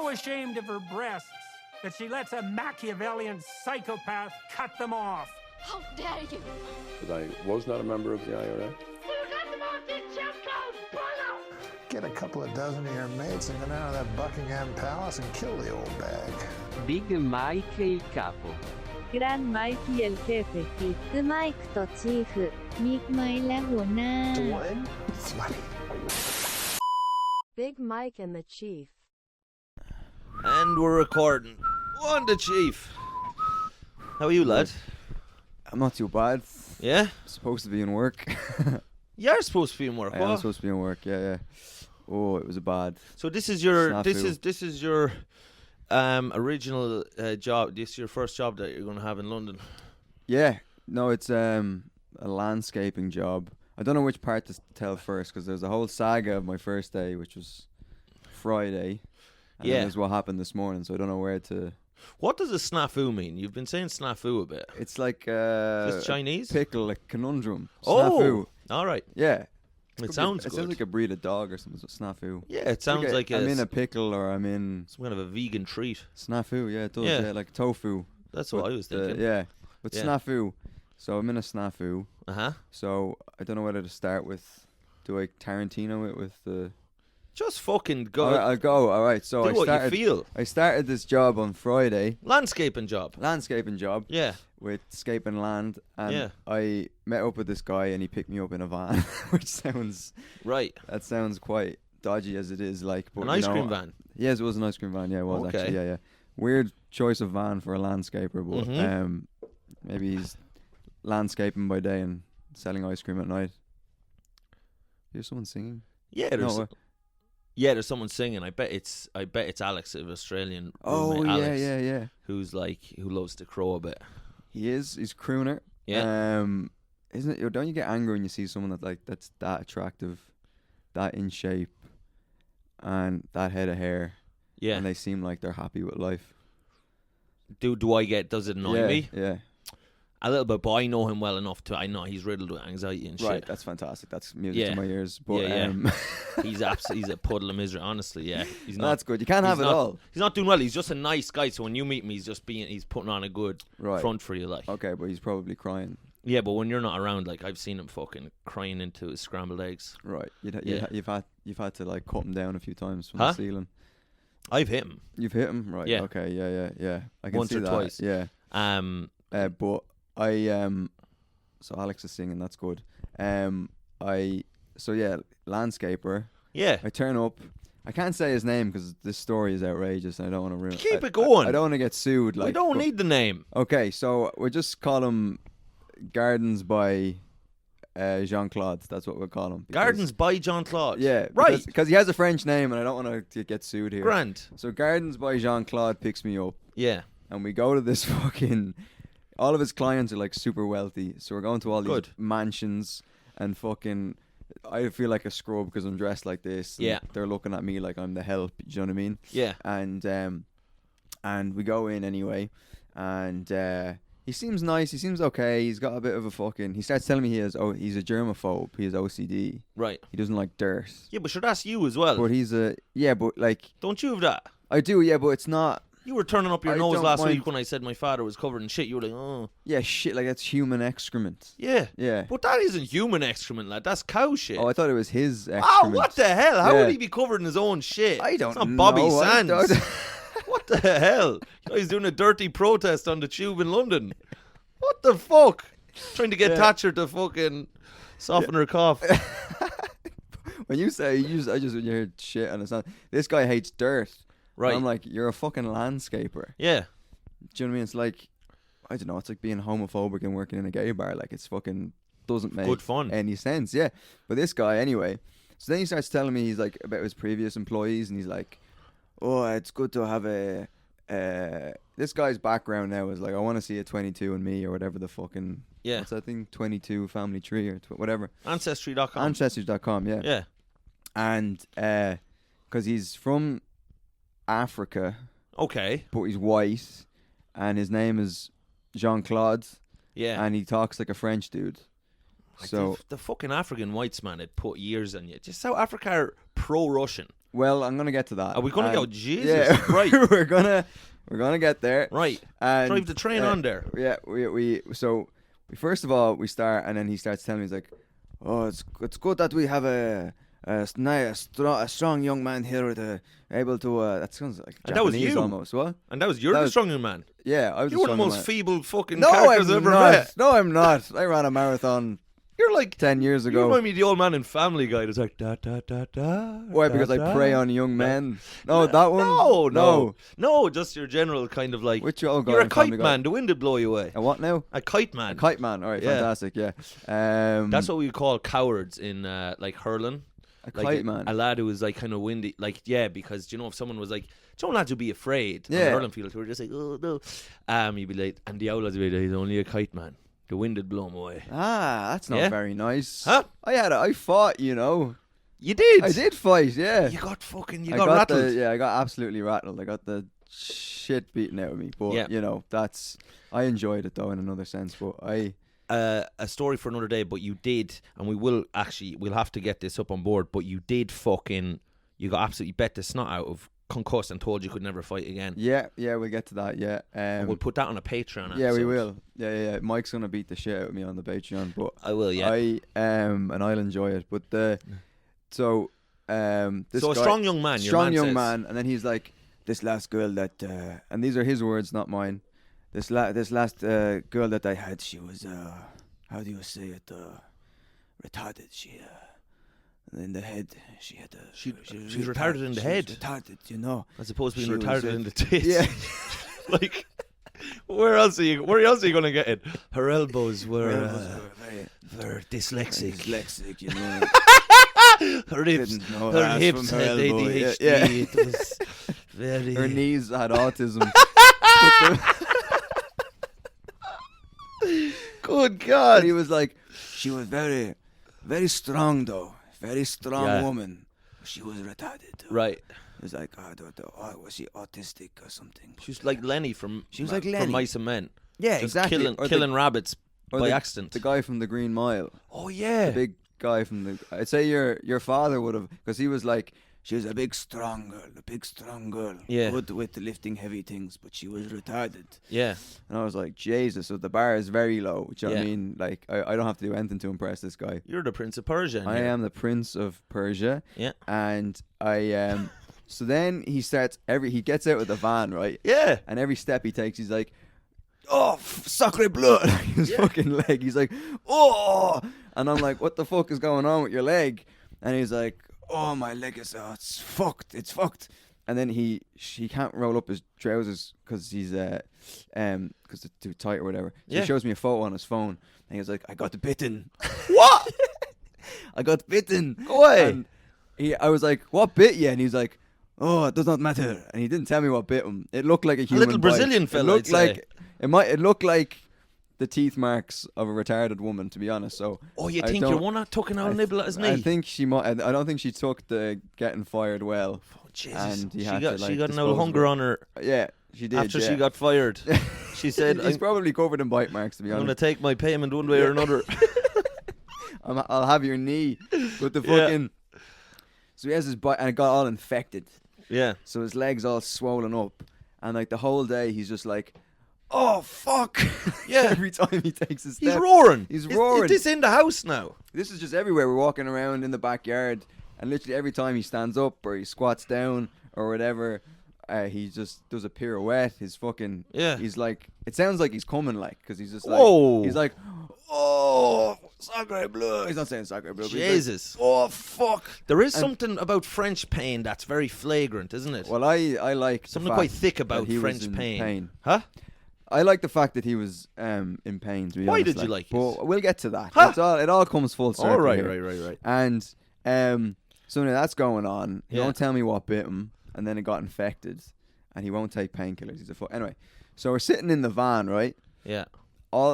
so ashamed of her breasts that she lets a Machiavellian psychopath cut them off. How dare you? But I was not a member of the IRA. Get a couple of dozen of your mates and go down to that Buckingham Palace and kill the old bag. Big Mike il capo. Gran Mike y el jefe. ビッグマイクとチーフ、ミッマイและหัวหน้า Floody. Big Mike and the Chief. And we're recording. On the Chief. How are you, lad? I'm not too bad. Yeah? Supposed to be in work. You're supposed to be in work. I am supposed to be in work, yeah. Oh, it was a bad. So this is your snafu. this is your original job. This is your first job that you're going to have in London. Yeah. No, it's a landscaping job. I don't know which part to tell first because there's a whole saga of my first day, which was Friday. And then there's what happened this morning, so I don't know where to. What does a snafu mean? You've been saying snafu a bit. It's like Is Chinese? Pickle, like conundrum. Oh, snafu. All right. Yeah. It sounds good. It good. sounds like a breed of dog or something. Snafu. Yeah, it sounds like I'm in a pickle or I'm in some kind of a vegan treat. Snafu. Yeah, it does. Yeah. Yeah, like tofu. That's what I was thinking. Yeah, but snafu. So I'm in a snafu. Uh-huh. So I don't know whether to start with. Do I Tarantino it with the? Just fucking go. All right, I'll go. All right. So Do what you feel. I started this job on Friday. Landscaping job. Yeah. With Scaping Land, and I met up with this guy, and he picked me up in a van, which sounds right. That sounds quite dodgy as it is. Like, but an ice cream van. Yes, it was an ice cream van. Yeah, it was actually. Yeah. Weird choice of van for a landscaper, but maybe he's landscaping by day and selling ice cream at night. Here's someone singing. Yeah, there's someone singing. I bet it's Alex, an Australian roommate, Alex, yeah. who loves to crow a bit. He is. He's a crooner. Yeah. Isn't it? Don't you get angry when you see someone that's that attractive, that in shape, and that head of hair? Yeah. And they seem like they're happy with life. Does it annoy me? Yeah. A little bit, but I know him well enough I know he's riddled with anxiety and shit. Right, that's fantastic. That's music to my ears. But he's a puddle of misery, honestly, yeah. He's not, that's good. You can't have it all. He's not doing well. He's just a nice guy, so when you meet him, he's putting on a good front for you, like. Okay, but he's probably crying. Yeah, but when you're not around, like, I've seen him fucking crying into his scrambled eggs. Right. You've had to like cut him down a few times from the ceiling. I've hit him. You've hit him? Right. Yeah. Okay, yeah. I can Once see or that. twice. Yeah. But I so Alex is singing, that's good. Landscaper. Yeah. I turn up. I can't say his name because this story is outrageous and I don't want to ruin it. Keep it going. I don't want to get sued. We don't need the name. Okay, so we'll just call him Gardens by Jean-Claude. That's what we'll call him. Gardens by Jean-Claude. Yeah. Right. Because he has a French name and I don't want to get sued here. Grand. So Gardens by Jean-Claude picks me up. Yeah. And we go to this fucking... All of his clients are like super wealthy. So we're going to all these mansions and fucking... I feel like a scrub because I'm dressed like this. And they're looking at me like I'm the help. Do you know what I mean? Yeah. And we go in anyway. And he seems nice. He seems okay. He's got a bit of a fucking... He starts telling me he's a germaphobe. He has OCD. Right. He doesn't like dirt. Yeah, but sure, that's you as well. But he's a... Yeah, but like... Don't you have that? I do, yeah, but it's not... You were turning up your nose last week when I said my father was covered in shit. You were like, oh. Yeah, shit, like that's human excrement. Yeah. Yeah. But that isn't human excrement, lad. That's cow shit. Oh, I thought it was his excrement. Oh, what the hell? How would he be covered in his own shit? I don't know. It's not Bobby Sands. What the hell? You know, he's doing a dirty protest on the tube in London. What the fuck? Trying to get Thatcher to fucking soften her cough. When you say, I just when you hear shit and it's not... This guy hates dirt. Right. And I'm like, you're a fucking landscaper. Yeah. Do you know what I mean? It's like, I don't know, it's like being homophobic and working in a gay bar. Like, it's fucking doesn't make good fun. Any sense. Yeah. But this guy, anyway. So then he starts telling me, he's like, about his previous employees, and he's like, oh, it's good to have a... this guy's background now is like, I want to see a 22andMe or whatever the fucking... Yeah. What's that thing? 22 Family Tree or whatever. Ancestry.com. Ancestry.com, yeah. Yeah. And because he's from Africa. Okay. But he's white. And his name is Jean-Claude. Yeah. And he talks like a French dude. So the fucking African whites, man, it put years on you. Just South Africa are pro-Russian. Well, I'm gonna get to that. Are we gonna And- go? Jesus, Yeah, right, we're gonna get there. right. And, Drive the train on there. Yeah, we first of all we start, and then he starts telling me, he's like, "Oh, it's good that we have a strong young man here with able to." That sounds like And that was Japanese you. almost. What? And you're That the was- strong young man. Yeah, I was. You're one of the strong most man. feeble fucking No, characters I'm I've ever not. met. No, I'm not. I ran a marathon You're like 10 years You ago. remind me of the old man in Family Guy that's like da da da da. Why? Because I prey on young men. No, that one. No, just your general kind of like. Which old guy You're a in Family kite Guy? man. The wind would blow you away. A what now? A kite man. A kite man. All right, Yeah. fantastic. Yeah. That's what we call cowards in like hurling. A Like kite man. A lad who was like kind of windy, like because if someone was like, don't lads would be afraid on the Yeah. hurling field, who were just like, oh no, you'd be like, and the old lads would be like, he's only a kite man. The wind would blow him away. Ah, that's not Yeah? very nice. Huh? I fought, you know. You did. I did fight, yeah. You got fucking. You I got rattled. I got absolutely rattled. I got the shit beaten out of me. But Yeah. you know, I enjoyed it though in another sense. But A story for another day, but you did, and we'll have to get this up on board, but you did you got absolutely bet the snot out of, concussed, and told you could never fight again. yeah, we'll get to that. Yeah, And we'll put that on a Patreon yeah, we episode. will. Yeah. Mike's gonna beat the shit out of me on the Patreon, but I will, yeah. and I'll enjoy it. But this So guy, a strong young man, your strong man young says. man, and then he's like, this last girl that, and these are his words, not mine. This last girl that I had, she was how do you say it? Retarded. She in the head. She had a. She's really retarded in the head? She was retarded, you know. As opposed to She being was retarded a- in the tits. Yeah. Like, where else are you going to get it? Her elbows were, very dyslexic. dyslexic, you know. Her hips, Didn't know her ass hips from her had elbow. ADHD. Yeah. It was very. Her knees had autism. Good But God. he was like, she was very, very strong though. Very strong Yeah. woman. She was retarded. Though. Right. It was like, was she autistic or something? She was like Lenny from. She was like from Lenny. Mice and Men. Yeah, Just exactly. Or killing rabbits or by the- accident. The guy from the Green Mile. Oh yeah. The big guy from the. I'd say your father would have, because he was like, she was a big strong girl. Yeah. Good with lifting heavy things, but she was retarded. Yeah. And I was like, Jesus, so the bar is very low. Which I Yeah. mean, like, I don't have to do anything to impress this guy. You're the Prince of Persia. I am the Prince of Persia. Yeah. And I so then he gets out of the van, right? Yeah. And every step he takes, he's like, oh, sacre bleu. His fucking leg. He's like, oh. And I'm like, what the fuck is going on with your leg? And he's like, oh, my leg is, it's fucked. It's fucked. And then he can't roll up his trousers because he's, because it's too tight or whatever. So Yeah. he shows me a photo on his phone. And he was like, I got bitten. What? I got bitten. Go away. And I was like, what bit you? And he's like, oh, it does not matter. And he didn't tell me what bit him. It looked like a human little bite. Brazilian It fella, looked I'd like say. it looked like the teeth marks of a retarded woman, to be honest. So Oh, you I think don't- your one not took an old nibble at his knee? I think she might. I don't think she took the getting fired well. Oh, Jesus. And he she had got to, like, she got an dispose old of hunger it. on her Yeah, she did. after yeah. she got fired. She said, he's I'm probably covered in bite marks, to be going to honest. take my payment one way or another. I'll have your knee with the Yeah. fucking. So he has his bite, and it got all infected. Yeah. So his legs all swollen up, and like the whole day he's just like, "Oh fuck!" Yeah. Every time he takes a step, He's roaring. He's Is roaring. this in the house now? This is just everywhere. We're walking around in the backyard, and literally every time he stands up or he squats down or whatever, he just does a pirouette. His fucking He's like, it sounds like he's coming, like, because he's just like, Whoa. he's like, "Oh, sacre bleu." He's not saying sacre bleu. But he's like, Jesus. oh fuck. There is something about French pain that's very flagrant, isn't it? Well, I like the Something fact quite thick that about he was French in pain. Huh? I like the fact that he was in pain. To be Why honest, did you like it? But we'll get to that. Huh? It all comes full circle. All right, here. right. And so now that's going on. He Yeah. won't tell me what bit him, and then it got infected, and he won't take painkillers. He's a anyway. So we're sitting in the van, right? Yeah.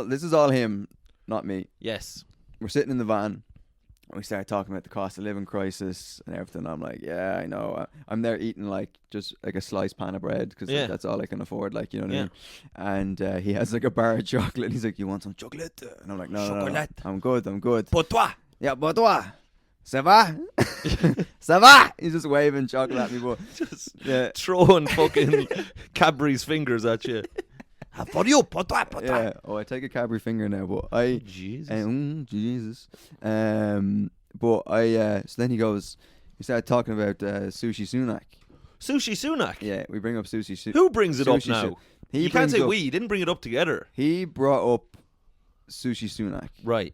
This is all him, not me. Yes. We're sitting in the van, and we start talking about the cost of living crisis and everything. I'm like, yeah, I know. I'm there eating just like a sliced pan of bread because Yeah. that's all I can afford. Like, you know what I Yeah. mean? And he has like a bar of chocolate. And he's like, you want some chocolate? And I'm like, no, Chocolate. I'm good. Pour toi. Yeah, but what? Ça va? Ça va? He's just waving chocolate at me, but Just yeah. throwing fucking Cadbury's fingers at you. For you, Yeah. Oh, I take a Cadbury finger now, but I. Jesus. Jesus. But I. So then we started talking about Sushi Sunak. Sushi Sunak. Yeah, we bring up Sushi Sunak. Who brings it up Sushi now? Su- He You can't brings say up- we. You didn't bring it up together. He brought up Sushi Sunak. Right.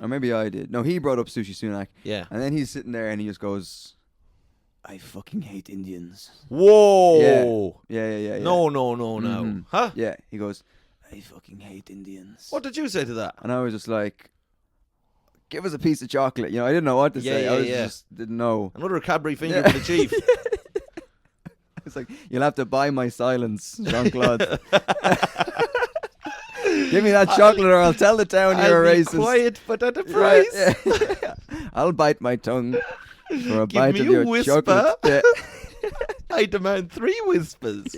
Or maybe I did. No, he brought up Sushi Sunak. Yeah. And then he's sitting there and he just goes, I fucking hate Indians. Whoa. Yeah. No. Mhm. Huh? Yeah, he goes, I fucking hate Indians. What did you say to that? And I was just like, give us a piece of chocolate. You know, I didn't know what to Yeah, say. yeah, I was yeah. just didn't know. Another Cadbury finger Yeah. for the chief. It's like, you'll have to buy my silence, Jean-Claude. Give me that chocolate or I'll tell the town you're a I'll be racist. quiet, but at a price. Yeah. I'll bite my tongue for a Give bite me of a your whisper. chocolate. Yeah. I demand 3 whispers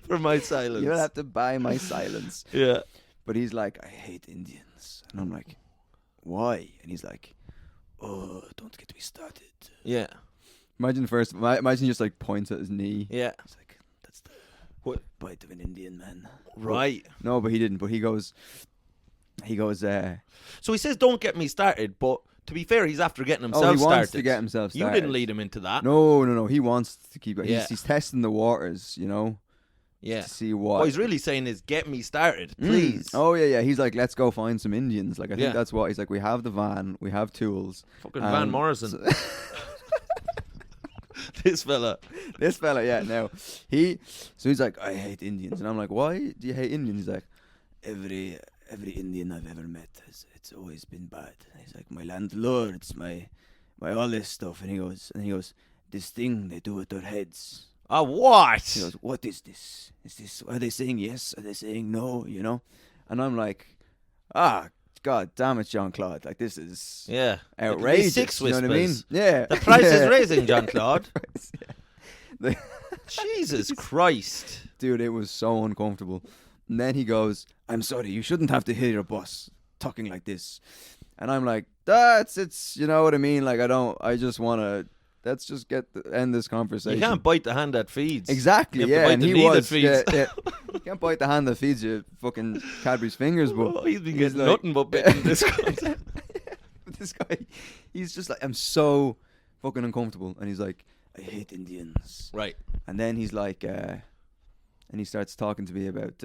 for my silence. You'll have to buy my silence. Yeah. But he's like, I hate Indians. And I'm like, why? And he's like, oh, don't get me started. Yeah. Imagine he just like points at his knee. Yeah. He's like, that's the bite of an Indian man. Right. No, but he didn't. But he goes, So he says, don't get me started, but to be fair, he's after getting himself he started. wants to get himself started. You didn't lead him into that. No. He wants to keep going. Yeah. He's testing the waters, you know, Yeah. to see what. What he's really saying is, get me started, please. Oh, yeah. He's like, let's go find some Indians. Like, I think Yeah. that's what. He's like, we have the van, we have tools. Fucking Van Morrison. This fella. This fella, yeah, now so he's like, I hate Indians, and I'm like, why do you hate Indians? He's like, every Indian I've ever met it's always been bad. And he's like, my landlords, my all this stuff, and he goes, this thing they do with their heads. What? He goes, what is this? Are they saying yes? Are they saying no? You know, and I'm like, God damn it, Jean-Claude, like this is Yeah. outrageous. 6 you know what I mean? whispers. Yeah, The price is Yeah. raising, Jean-Claude. The- Jesus Christ. Dude, it was so uncomfortable. And then he goes, I'm sorry, you shouldn't have to hear your boss talking like this. And I'm like, it's you know what I mean? Like, I just want to, let's just end this conversation. You can't bite the hand that feeds. Exactly, You have to yeah. bite And the he knee that was, feeds. yeah. You can't bite the hand that feeds you fucking Cadbury's fingers, but Oh, he's been getting like- nothing but bitten this content. But this guy, he's just like, I'm so fucking uncomfortable. And he's like, I hate Indians. Right. And then he's like, and he starts talking to me about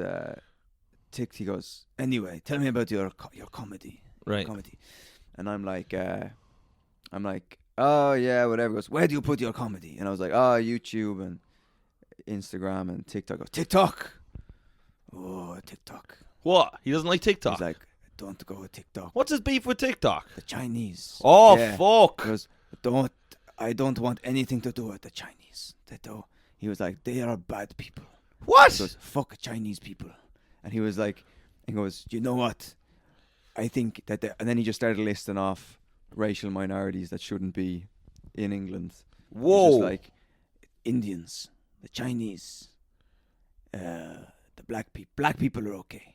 He goes, anyway, tell me about your comedy. Right. Comedy. And I'm like, oh yeah, whatever. He goes, where do you put your comedy? And I was like, oh, YouTube and Instagram and TikTok. I go, TikTok. Oh, TikTok. What? He doesn't like TikTok? He's like, don't go with TikTok. What's his beef with TikTok? The Chinese. Oh, Yeah. fuck. He goes, I don't want anything to do with the Chinese. He was like, they are bad people. What? He goes, fuck Chinese people. And he was like, he goes, you know what? I think that, and then he just started listing off racial minorities that shouldn't be in England. Whoa. He's just like, Indians, the Chinese, the black people. Black people are okay.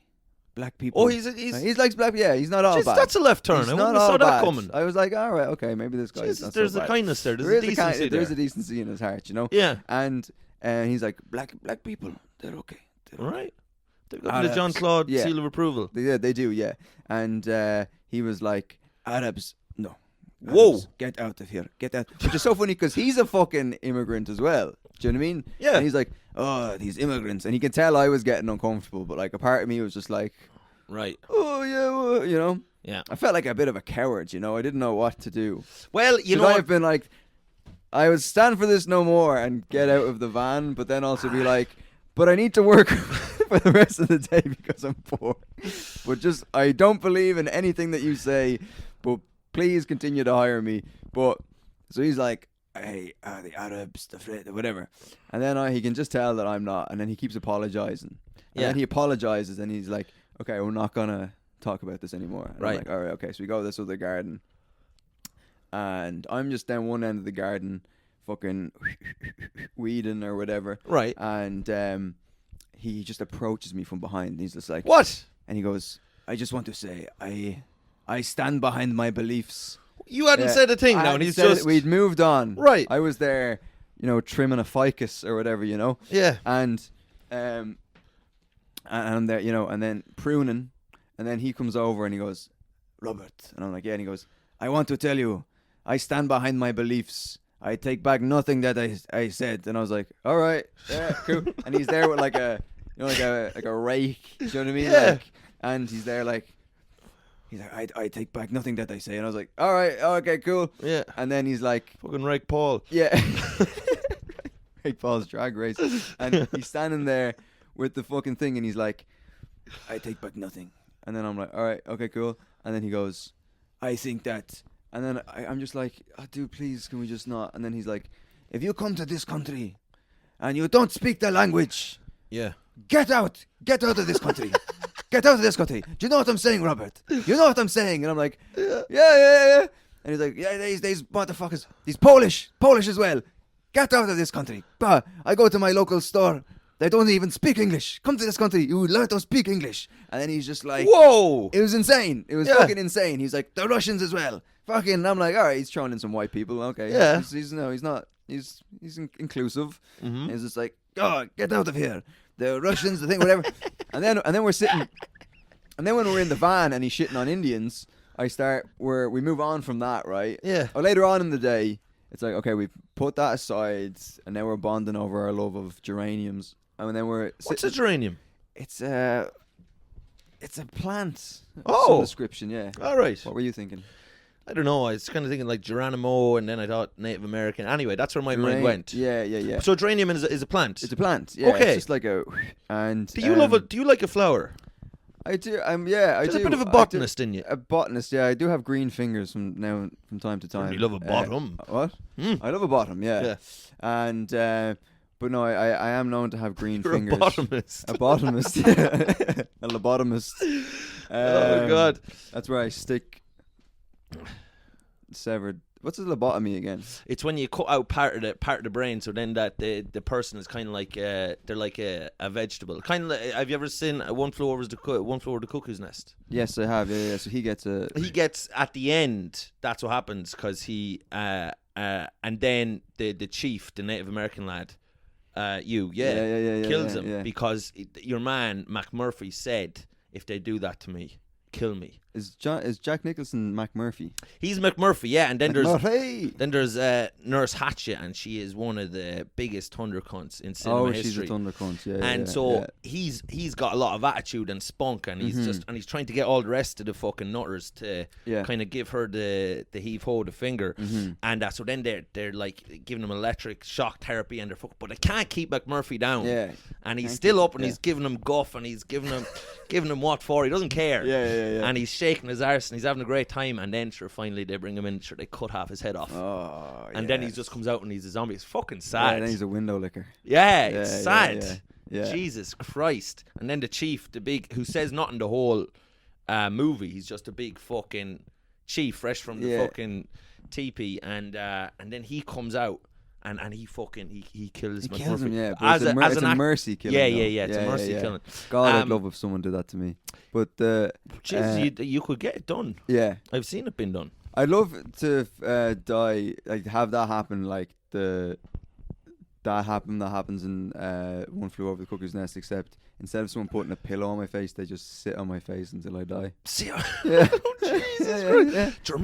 Black people. Oh, he he's likes black. Yeah, he's not all Jeez, bad. that's a left turn. He's I not wouldn't have all saw that bad. coming. I was like, all right, okay, maybe this guy. Jesus, there's a kindness there. There's There a is decency there's there. a decency in his heart, you know. Yeah. And he's like, black people, they're okay. All right. They've got Arabs. the Jean-Claude Yeah. seal of approval. They do, yeah. And he was like, Arabs, no. Whoa. Arabs, get out of here. Get out. Which is so funny because he's a fucking immigrant as well. Do you know what I mean? Yeah. And he's like, oh, these immigrants. And he could tell I was getting uncomfortable, but like a part of me was just like, Right. oh, yeah, well, you know. Yeah. I felt like a bit of a coward, you know. I didn't know what to do. Well, you Should know I what? have been like, I would stand for this no more and get out of the van, but then also be like, but I need to work for the rest of the day because I'm poor. But just, I don't believe in anything that you say, but please continue to hire me. But, so he's like, hey, the Arabs, whatever. And then he can just tell that I'm not, and then he keeps apologizing. And Yeah. then he apologizes and he's like, okay, we're not going to talk about this anymore. And I'm Right. like, all right, okay. So we go to this other garden. And I'm just down one end of the garden, fucking weeding or whatever. Right. And he just approaches me from behind. He's just like, What? and he goes, I just want to say, I stand behind my beliefs. You hadn't said a thing I now, hadn't and he's said it. just We'd moved on. Right. I was there, trimming a ficus or whatever, Yeah. And I'm there, and then pruning, and then he comes over and he goes, Robert, and I'm like, yeah, and he goes, I want to tell you, I stand behind my beliefs. I take back nothing that I said. And I was like, all right, yeah, cool. And he's there with like a rake, do you know what I mean? Yeah. And he's there he's like, I take back nothing that I say. And I was like, all right, okay, cool. Yeah. And then he's like, fucking Rake Paul. yeah. Rake Paul's drag race. And he's standing there with the fucking thing and he's like, I take back nothing. And then I'm like, all right, okay, cool. And then he goes, I think that. And then I'm just like, oh, dude, please, can we just not? And then he's like, if you come to this country and you don't speak the language, Yeah. get out of this country. Get out of this country. Do you know what I'm saying, Robert? You know what I'm saying? And I'm like, yeah. And he's like, yeah, these motherfuckers, he's Polish as well. Get out of this country. Bah, I go to my local store. They don't even speak English. Come to this country. You learn to speak English. And then he's just like, whoa. It was insane. It was fucking insane. He's like, the Russians as well. Fucking, I'm like, all right, he's throwing in some white people. Okay. Yeah. He's not. He's inclusive. Mm-hmm. He's just like, oh, get out of here. The Russians, the thing, whatever. and then we're sitting. And then when we're in the van and he's shitting on Indians, we move on from that, right? Yeah. Or later on in the day, it's like, okay, we put that aside, and now we're bonding over our love of geraniums. And then we're What's a geranium? It's a plant. Oh. Some description, yeah. All right. What were you thinking? I don't know. I was kind of thinking like Geronimo, and then I thought Native American. Anyway, that's where my mind went. Yeah. So geranium is a plant. It's a plant. Yeah. Okay. It's just like a. And Do you love it? Do you like a flower? I do. Yeah, I There's do. a bit of a botanist in you. A botanist, yeah. I do have green fingers from time to time. You love a bottom. What? I love a bottom. Yeah. Yeah. And but no, I am known to have green You're fingers. a botanist. A botanist. A lobotomist. Oh my god. That's where I stick severed. What's a lobotomy again? It's when you cut out part of the brain, so then that the person is kind of like they're like a vegetable. Kind of. Like, have you ever seen One Flew Over the Cuckoo's Nest? Yes, I have. Yeah. So he gets at the end. That's what happens because he and then the chief, the Native American lad, kills him because your man McMurphy said, if they do that to me, kill me. Is Jack Nicholson McMurphy? He's McMurphy, yeah. And then McMurphy. there's Nurse Hatchet, and she is one of the biggest thunder cunts in cinema history. She's a thunder cunt, yeah. And he's got a lot of attitude and spunk, and he's trying to get all the rest of the fucking nutters to kind of give her the heave ho, the finger, and so then they're like giving him electric shock therapy, and but they can't keep McMurphy down. Yeah. And he's still up, and he's giving him guff, and he's giving him what for. He doesn't care. Yeah. And he's shaking his arse, and he's having a great time. And then finally they bring him in. They cut half his head off. Oh, and then he just comes out and he's a zombie. It's fucking sad. Yeah, then he's a window licker. Yeah, it's sad. Yeah. Jesus Christ. And then the chief, the big, who says nothing the whole movie. He's just a big fucking chief, fresh from the fucking teepee. And then he comes out. And he kills McMurphy. Kills him, yeah. But it's a mercy killing. Yeah. It's a mercy killing. God, I'd love if someone did that to me. But you could get it done. Yeah, I've seen it been done. I'd love to die, like have that happen, like that happens in One Flew Over the Cuckoo's Nest. Except instead of someone putting a pillow on my face, they just sit on my face until I die. Yeah. Oh, Jesus Christ. Yeah. Do you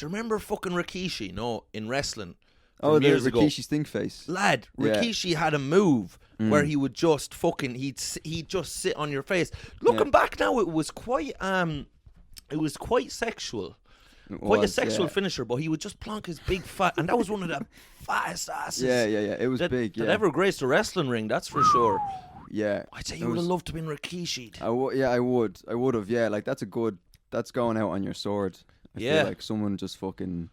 remember fucking Rikishi? In wrestling. Oh, the years ago. Rikishi stink face. Lad, Rikishi had a move where he would just fucking he'd just sit on your face. Looking back now, it was quite sexual. Quite a sexual finisher, but he would just plonk his big fat, and that was one of the fattest asses. Yeah. It was big. That ever graced a wrestling ring, that's for sure. Yeah. I'd say you would have loved to have been Rikishi'd. I would have. Yeah, like that's going out on your sword. I feel like someone just fucking.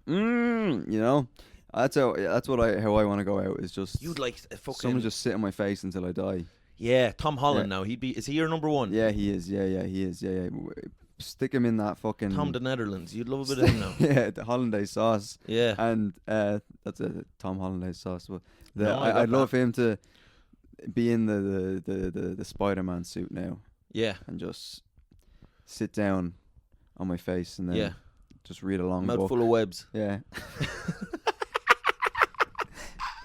That's how I want to go out. Is just you'd like fucking someone just sit on my face until I die. Yeah, Tom Holland now. Is he your number one? Yeah, he is. Yeah, he is. Yeah. Stick him in that fucking Tom the Netherlands. You'd love a bit of him now. Yeah, the hollandaise sauce. Yeah, and that's a Tom hollandaise sauce. But I'd love him to be in the Spider-Man suit now. Yeah, and just sit down on my face and then just read a long book. Mouthful of webs. Yeah.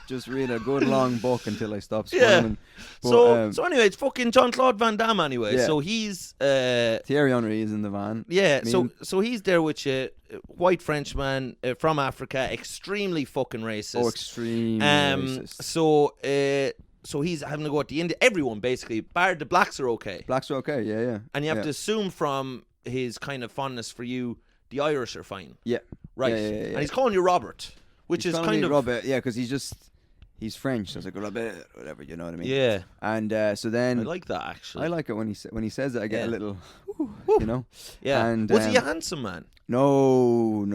Just read a good long book until I stop swimming. Yeah. So anyway, it's fucking Jean-Claude Van Damme anyway. Yeah. So he's Thierry Henry is in the van. Yeah. I mean, so he's there with you, white Frenchman from Africa, extremely fucking racist. Oh, extremely racist. So he's having to go at the India. Everyone basically, bar the blacks are okay. Blacks are okay. Yeah. And you have to assume from his kind of fondness for you, the Irish are fine. Yeah. Right. Yeah. And he's calling you Robert, which He's is calling kind me of Robert. Yeah, because he's French. So it's like Robert, whatever. You know what I mean? Yeah. And so then I like that actually. I like it when he says it. I get a little, you know. Yeah. And was he a handsome man? No.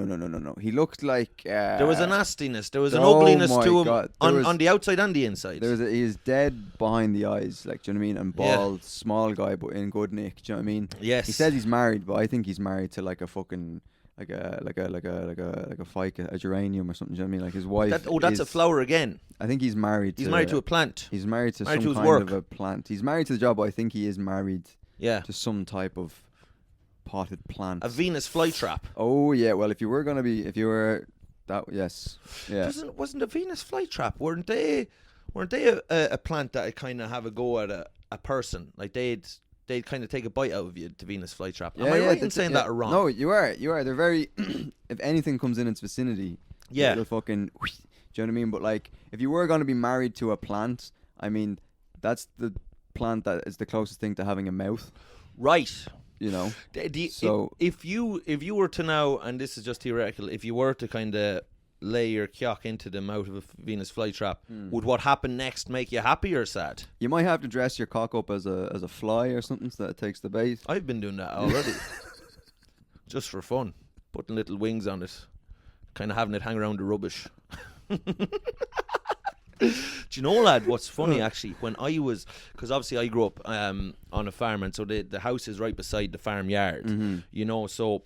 He looked like there was a nastiness. There was an oh ugliness my to him God. on the outside and the inside. He is dead behind the eyes, like, do you know what I mean? And bald, small guy, but in good nick. Do you know what I mean? Yes. He says he's married, but I think he's married to like a fucking like a ficus, a geranium or something. Do you know what I mean? Like his wife. That's a flower again. I think he's married. He's married to a plant. He's married to some to his kind work. of a plant. He's married to the job, but I think he is married. Yeah. To some type of potted plant. A Venus flytrap. Oh yeah. Well, if you were that, yes, yeah. Wasn't a Venus flytrap? Weren't they a plant that kind of have a go at a person? Like they'd kind of take a bite out of you, the Venus flytrap. Am I right in saying that or wrong? No, you are. They're very. If anything comes in its vicinity, it'll fucking. Do you know what I mean? But like, if you were going to be married to a plant, I mean, that's the plant that is the closest thing to having a mouth. Right. You know. So if you were to now, and this is just theoretical, if you were to kind of lay your kyock into the mouth of a Venus flytrap, would what happen next make you happy or sad? You might have to dress your cock up as a fly or something so that it takes the bait. I've been doing that already. Just for fun. Putting little wings on it. Kind of having it hang around the rubbish. Do you know, lad, what's funny actually, when I was, because obviously I grew up on a farm, and so the house is right beside the farmyard, you know, so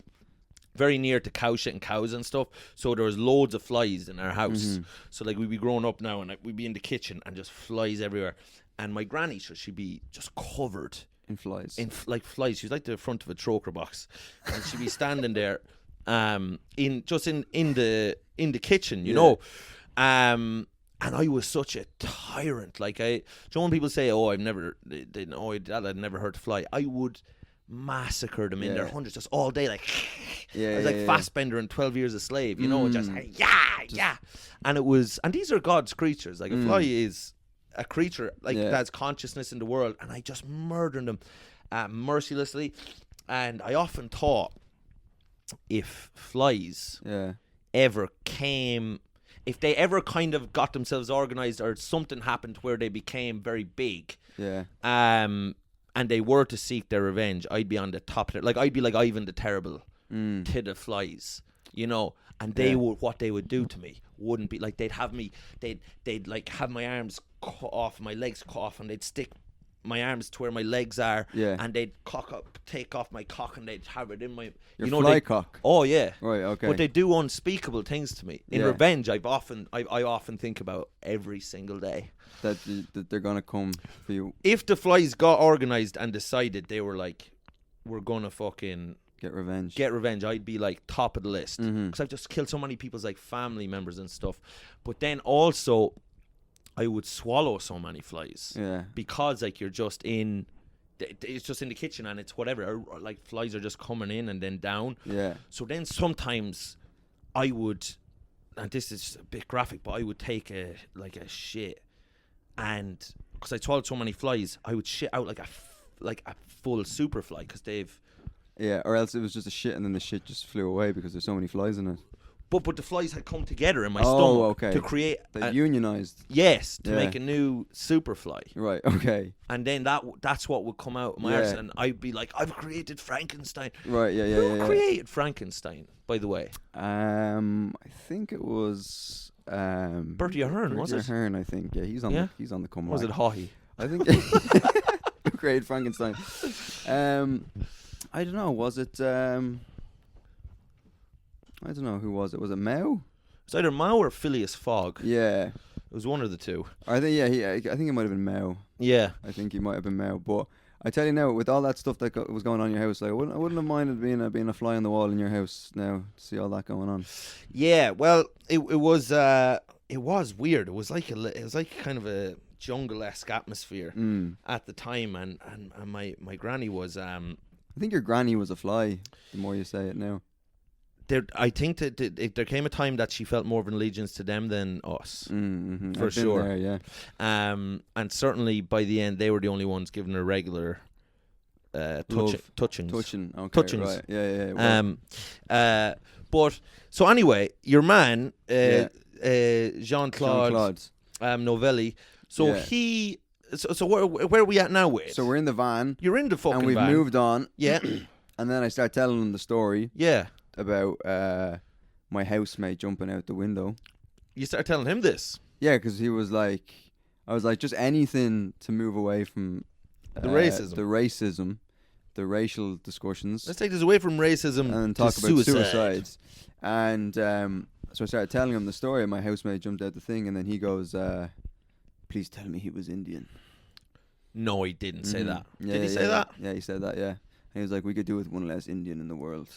very near to cow shit and cows and stuff, so there was loads of flies in our house. So like we'd be growing up now, and we'd be in the kitchen and just flies everywhere, and my granny, so she'd be just covered in flies, like flies. She was like the front of a troker box, and she'd be standing there in the kitchen, you know. And I was such a tyrant. Like, do you know when people say, "Oh, I'd never hurt a fly," I would massacre them in their hundreds just all day, like. I was like Fassbender in 12 Years a Slave, you know, just yeah. And these are God's creatures. Like a fly is a creature like that's consciousness in the world, and I just murdered them mercilessly. And I often thought, if flies ever came. If they ever kind of got themselves organized, or something happened where they became very big, and they were to seek their revenge, I'd be on the top of it. Like I'd be like Ivan the Terrible to the flies, you know. And what they would do to me wouldn't be like they'd like have my arms cut off, my legs cut off, and they'd stick my arms to where my legs are, and they'd take off my cock, and they'd have it in my fly cock. Oh yeah, right, okay. But they do unspeakable things to me. In revenge, I often think about every single day that they're gonna come for you. If the flies got organized and decided they were like, we're gonna fucking get revenge, I'd be like top of the list, because I've just killed so many people's like family members and stuff. But then also, I would swallow so many flies, because like you're just it's just in the kitchen, and it's whatever, or like flies are just coming in and then down. So then sometimes I would, and this is a bit graphic, but I would take a shit, and because I swallowed so many flies, I would shit out like a full super fly, because they've or else it was just a shit, and then the shit just flew away because there's so many flies in it. But the flies had come together in my stomach to create... They unionized. Yes, to make a new superfly. Right, okay. And then that's what would come out of my arse, and I'd be like, I've created Frankenstein. Right, Who created Frankenstein, by the way? I think it was... Bertie Ahern, was it? Bertie Ahern, I think. Yeah, he's on the come back. Was it Haughey? I think... Who created Frankenstein? I don't know, was it... I don't know, who was it? Was it Mao? It's either Mao or Phileas Fogg. Yeah. It was one of the two. I think, I think it might have been Mao. Yeah. I think he might have been Mao. But I tell you now, with all that stuff that was going on in your house, like, I wouldn't have minded being a fly on the wall in your house now to see all that going on. Yeah, well, it was weird. It was like kind of a jungle-esque atmosphere at the time, and my granny was. I think your granny was a fly. The more you say it now. I think that there came a time that she felt more of an allegiance to them than us, for I've sure. Been there, yeah. And certainly by the end, they were the only ones giving her regular touchings. Okay, touchings. Right. Yeah. Well. But so anyway, your man, Jean-Claude Novelli. So he. So where are we at now with? So we're in the van. You're in the fucking van. And we've moved on. Yeah. And then I start telling him the story. Yeah. About my housemate jumping out the window. You start telling him this? Yeah, because he was like, I was like, just anything to move away from the racism, the racial discussions. Let's take this away from racism and talk about suicides. And so I started telling him the story. My housemate jumped out the thing, and then he goes, "Please tell me he was Indian." No, he didn't say that. Yeah, Did he say that? Yeah, he said that. Yeah, and he was like, "We could do with one less Indian in the world."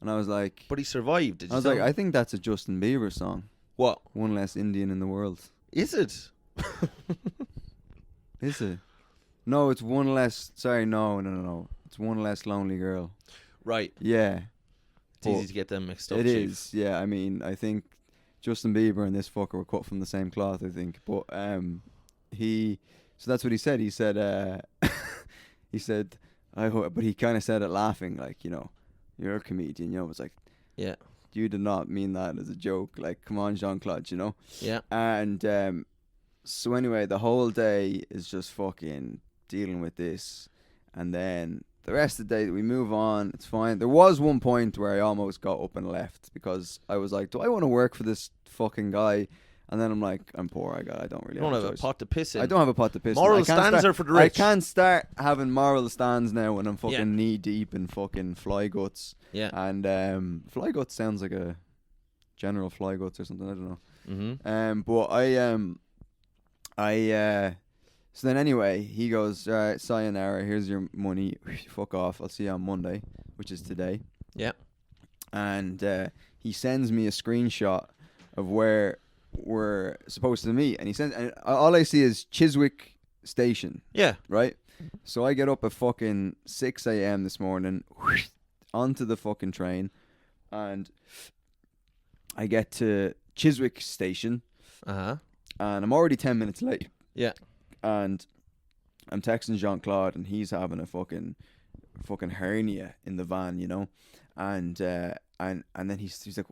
And I was like... But he survived, did you I was like, I think that's a Justin Bieber song. What? One less Indian in the world. Is it? Is it? No, it's one less... Sorry, no. It's one less lonely girl. Right. Yeah. It's easy to get them mixed up, It is, yeah. I mean, I think Justin Bieber and this fucker were cut from the same cloth, I think. But he... So that's what he said. He said... he said... I hope, but he kind of said it laughing, like, you know... You're a comedian, you know. It's like, yeah, you did not mean that as a joke. Like, come on, Jean-Claude, you know. Yeah. And so anyway, the whole day is just fucking dealing with this, and then the rest of the day we move on. It's fine. There was one point where I almost got up and left because I was like, do I want to work for this fucking guy? And then I'm like, I'm poor. I don't really. You don't have a pot to piss in. I don't have a pot to piss in. Moral stands are for the rich. I can't start having moral stands now when I'm fucking knee deep in fucking fly guts. Yeah. And fly guts sounds like a general fly guts or something. I don't know. Mm-hmm. But so then anyway, he goes, all right, sayonara, here's your money. Fuck off. I'll see you on Monday, which is today. Yeah. And he sends me a screenshot of where we're supposed to meet, and he sends, and all I see is Chiswick Station. Yeah. Right? So I get up at fucking 6 a.m. this morning, onto the fucking train, and I get to Chiswick Station. And I'm already 10 minutes late. Yeah. And I'm texting Jean-Claude, and he's having a fucking hernia in the van, you know? And then he's like,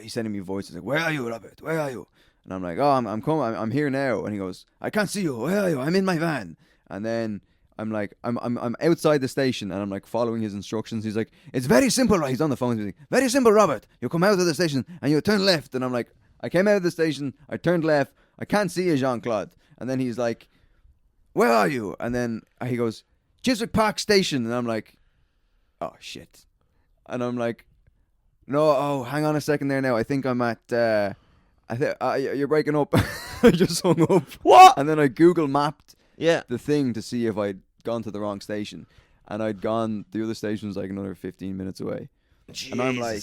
he's sending me voices like, where are you, Robert? Where are you? And I'm like, oh, I'm coming. I'm here now. And he goes, I can't see you. Where are you? I'm in my van. And then I'm like, I'm outside the station, and I'm like following his instructions. He's like, it's very simple, right? He's on the phone. He's like, very simple, Robert. You come out of the station and you turn left. And I'm like, I came out of the station. I turned left. I can't see you, Jean-Claude. And then he's like, where are you? And then he goes, Chiswick Park Station. And I'm like, oh shit. And I'm like, no, hang on a second there now. I think I'm at, you're breaking up. I just hung up. What? And then I Google mapped the thing to see if I'd gone to the wrong station. And I'd gone, the other station was like another 15 minutes away. Jesus. And I'm like,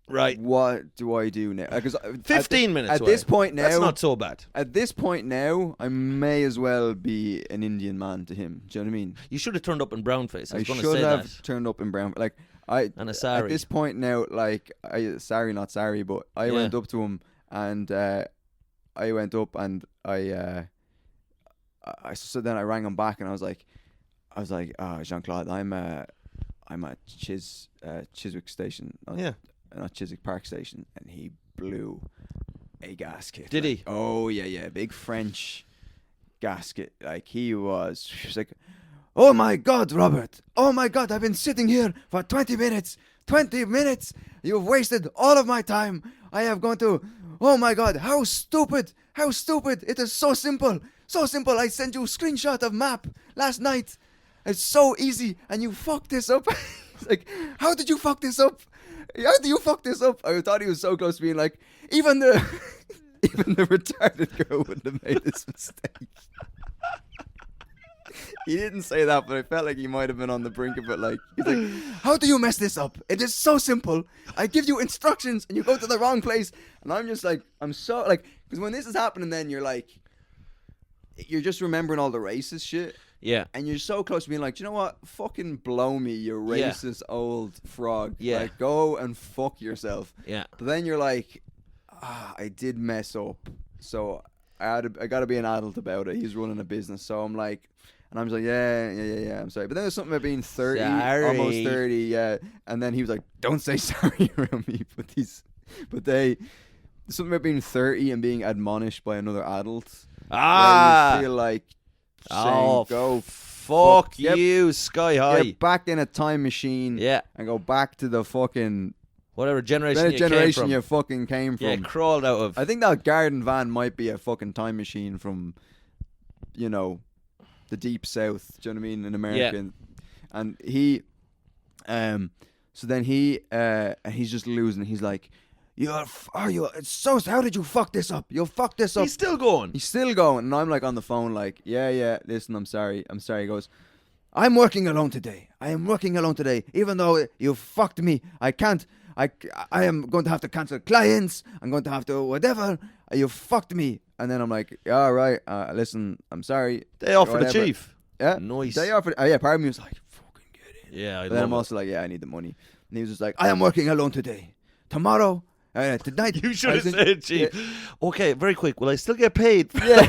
right, what do I do now? 'Cause 15 minutes at away. This point now, that's not so bad. At this point now, I may as well be an Indian man to him. Do you know what I mean? You should have turned up in brownface. I was going to should say have that. turned up in brown. Like And a sari. At this point now, like sorry, not sorry, but I went up to him, and I went up and so then I rang him back, and I was like, Jean-Claude, I'm at Chiswick Station. Not Chiswick Park Station. And he blew a gasket. Did he? Oh yeah, big French gasket. Like he was like, oh my God, Robert. Oh my God, I've been sitting here for 20 minutes. 20 minutes. You've wasted all of my time. I have gone to, oh my God, how stupid. How stupid. It is so simple. So simple. I sent you a screenshot of map last night. It's so easy. And you fucked this up. It's like, how did you fuck this up? How do you fuck this up? I thought he was so close to being like, even the retarded girl wouldn't have made this mistake. He didn't say that, but I felt like he might have been on the brink of it. Like, he's like, how do you mess this up? It is so simple. I give you instructions and you go to the wrong place. And I'm just like, I'm so like, because when this is happening, then you're like, you're just remembering all the racist shit. Yeah. And you're so close to being like, do you know what? Fucking blow me, you racist old frog. Yeah. Like, go and fuck yourself. Yeah. But then you're like, I did mess up. So I got to be an adult about it. He's running a business. So I'm like, and I'm just like, yeah, I'm sorry. But then there's something about being 30, almost 30, yeah. And then he was like, don't say sorry around me. There's something about being 30 and being admonished by another adult. Where you feel like saying, go fuck you, sky high. Get back in a time machine. Yeah. And go back to the fucking whatever generation you fucking came from. Yeah, crawled out of. I think that garden van might be a fucking time machine from, you know, the deep south. Do you know what I mean? In America. Yeah. And he, so then he's just losing. He's like, it's so, how did you fuck this up? You'll fuck this up. He's still going. And I'm like on the phone like, yeah, listen, I'm sorry. He goes, I'm working alone today. Even though you fucked me, I am going to have to cancel clients. I'm going to have to whatever. You fucked me. And then I'm like, yeah, all right, listen, I'm sorry. Day off for the chief. Yeah. Nice. Day off for yeah, part of me was like, fucking get in. Yeah, But then I'm also like, yeah, I need the money. And he was just like, I am working alone today. Tomorrow, tonight. You should have said, chief. Yeah. Okay, very quick. Will I still get paid? Yeah.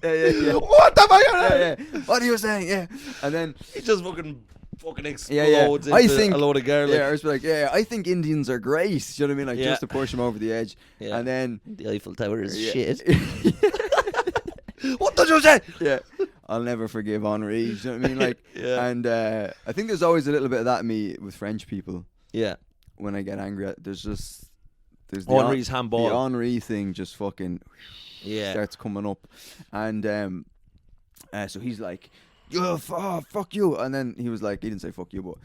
What the fuck? Yeah. What are you saying? Yeah. And then he just fucking explodes into I think, a load of garlic. Yeah, I was like, I think Indians are great. You know what I mean? Like, just to push them over the edge. Yeah. And then the Eiffel Tower is shit. What did you say? Yeah. I'll never forgive Henri. You know what I mean? Like, yeah. And I think there's always a little bit of that in me with French people. Yeah. When I get angry, there's the Henri's handball. The Henri thing just fucking starts coming up. And so he's like, fuck you. And then he was like, he didn't say fuck you, but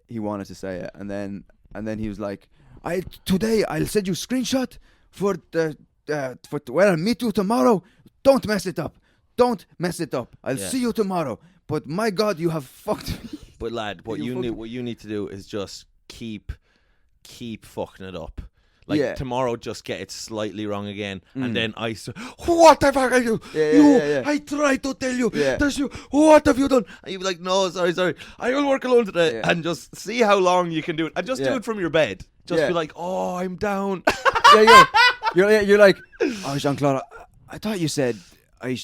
he wanted to say it. And then he was like, today I'll send you screenshot I'll meet you tomorrow. Don't mess it up. I'll see you tomorrow. But my God, you have fucked me. But lad, what you need to do is just keep fucking it up. Like tomorrow, just get it slightly wrong again, and then what the fuck are you? I tried to tell you. What have you done? And you be like, no, sorry. I will work alone today, and just see how long you can do it, and just do it from your bed. Just be like, oh, I'm down. You're like, oh, Jean-Claude, I thought you said I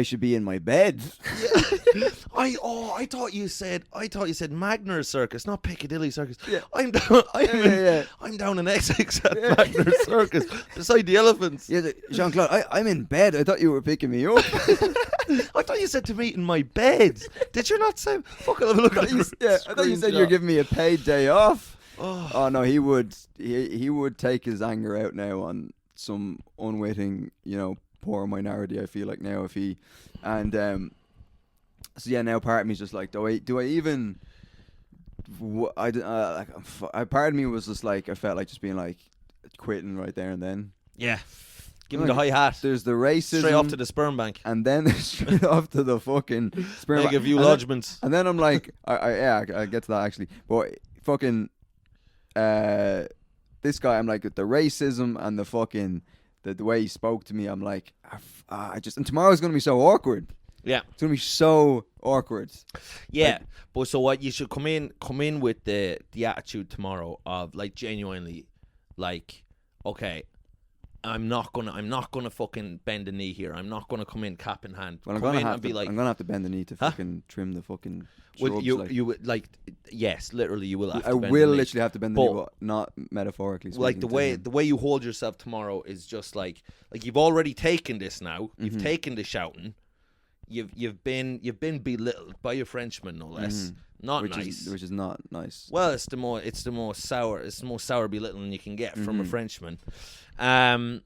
should be in my bed. Yeah. I thought you said Magner Circus, not Piccadilly Circus. Yeah. I'm down in Essex at Magner Circus beside the elephants. Yeah, Jean-Claude, I'm in bed. I thought you were picking me up. I thought you said to meet in my bed. Did you not say? Fuck, I'll have a look at you. Yeah, I thought you said you're giving me a paid day off. Oh no, he would take his anger out now on some unwitting, poor minority. I feel like now if he so yeah, now part of me is just like, do I even part of me was just like, I felt like just being like quitting right there and then. Yeah, give him the high hat. There's the racism straight off to the sperm bank, and then straight off to the fucking sperm bank. Give you lodgements, and then I'm like, I get to that actually, but fucking this guy, I'm like, with the racism and the fucking the way he spoke to me, I'm like, and tomorrow's gonna be so awkward. Yeah, it's gonna be so awkward. Yeah, but so what? You should come in with the attitude tomorrow of like genuinely, like, okay, I'm not gonna fucking bend the knee here. I'm not gonna come in cap in hand. Well, I'm gonna have to bend the knee to fucking trim the fucking. Shrubs, you would like, yes, literally you will have to bend will the knee. literally have to bend the knee, but not metaphorically. Like the way you hold yourself tomorrow is just like you've already taken this now. You've taken the shouting. You've been belittled by a Frenchman, no less. Not nice. Which is not nice. Well, it's the most sour belittling you can get from a Frenchman. A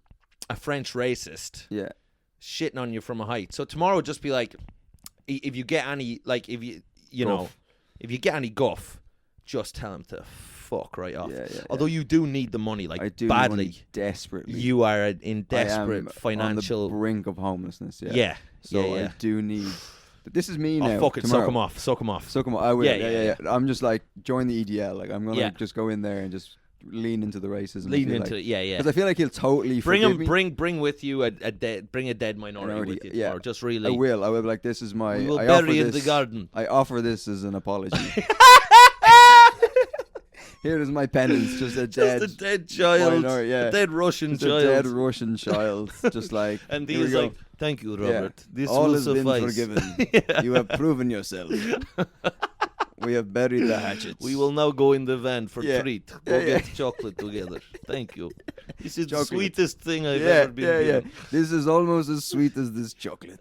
French racist. Yeah. Shitting on you from a height. So tomorrow just be like, if you get any, like, if you get any guff, just tell him to fuck right off. Yeah, Although you do need the money, like, I do badly. Money desperately. You are in desperate financial on the brink of homelessness. Yeah. So I do need This is me Oh, now. fuck it, tomorrow. suck him off. Suck 'em off. I will. Yeah, Yeah, yeah, yeah. I'm just like join the EDL. Like I'm gonna Yeah. just go in there and just lean into the racism. Lean into it, yeah. Because I feel like he'll totally Bring forgive him, me. bring with you a dead minority with you. Yeah. Or just really. I will be like, this is my. We will I bury offer in the garden. I offer this as an apology. Here is my penance, just a dead child, yeah. a dead Russian just child, a dead Russian child, just like. And here we he's go. like, "Thank you, Robert. This all will has suffice." been forgiven. You have proven yourself. We have buried the hatchets. We will now go in the van for treat. Go Yeah, get chocolate together. Thank you. This is Chocolate. the sweetest thing I've ever been given. This is almost as sweet as this chocolate.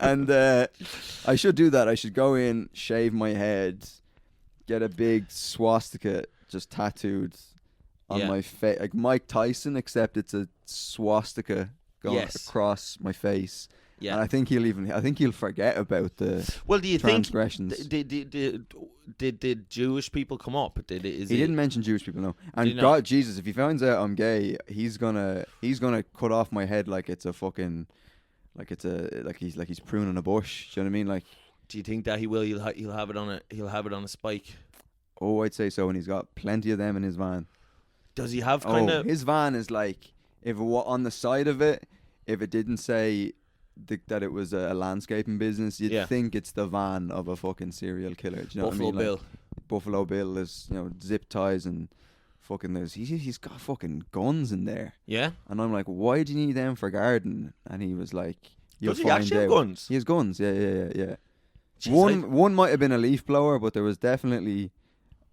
And I should do that. I should go in, shave my head, get a big swastika just tattooed on my face, like Mike Tyson, except it's a swastika going across my face. Yeah. And I think he'll forget about the Well, do you transgressions. think did Jewish people come up? He didn't mention Jewish people, no. And God, Jesus, if he finds out I'm gay, he's gonna cut off my head like it's a fucking, like he's pruning a bush. Do you know what I mean? Like, do you think that he will? He'll have it on a spike. Oh, I'd say so, and he's got plenty of them in his van. Does he have kind of? His van is like, if it were on the side of it, if it didn't say that it was a landscaping business, you'd think it's the van of a fucking serial killer. Do you know Buffalo what I mean? Bill. Like, Buffalo Bill is, zip ties and fucking he's got fucking guns in there. Yeah. And I'm like, why do you need them for garden? And he was like, does he actually have guns? He has guns. Yeah. Jeez, one might have been a leaf blower, but there was definitely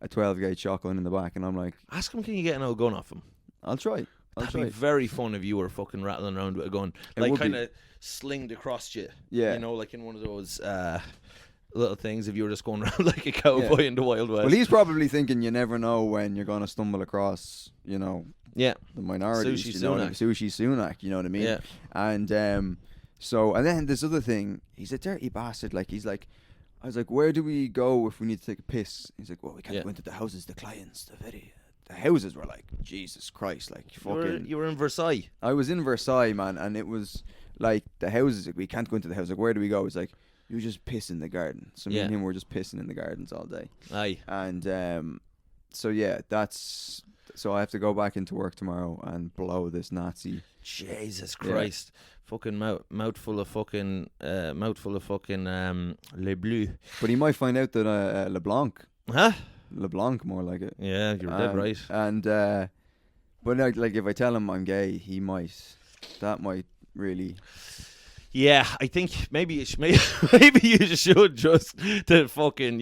a 12 gauge shotgun in the back, and I'm like, ask him, can you get an old gun off him? I'll try. That'd be very fun if you were fucking rattling around with a gun, like kind of slinged across you. Yeah, like in one of those little things. If you were just going around like a cowboy in the Wild West. Well, he's probably thinking you never know when you're gonna stumble across, the minorities. Sushi Sunak. You know what I mean? Yeah. And so and then this other thing, he's a dirty bastard. Like he's like, I was like, where do we go if we need to take a piss? He's like, well, we can't go into the houses. The clients, the houses were like, Jesus Christ, like fucking. You were in Versailles. I was in Versailles, man, and it was like the houses. Like, we can't go into the house. Like, where do we go? It's like, you just piss in the garden. So me and him were just pissing in the gardens all day. Aye. And so so I have to go back into work tomorrow and blow this Nazi. Jesus Christ. Fucking mouthful of fucking Le Bleu. But he might find out that LeBlanc. Huh? LeBlanc, more like it. Yeah, you're dead right. And but like if I tell him I'm gay, that might really. Yeah, I think maybe you should just to fucking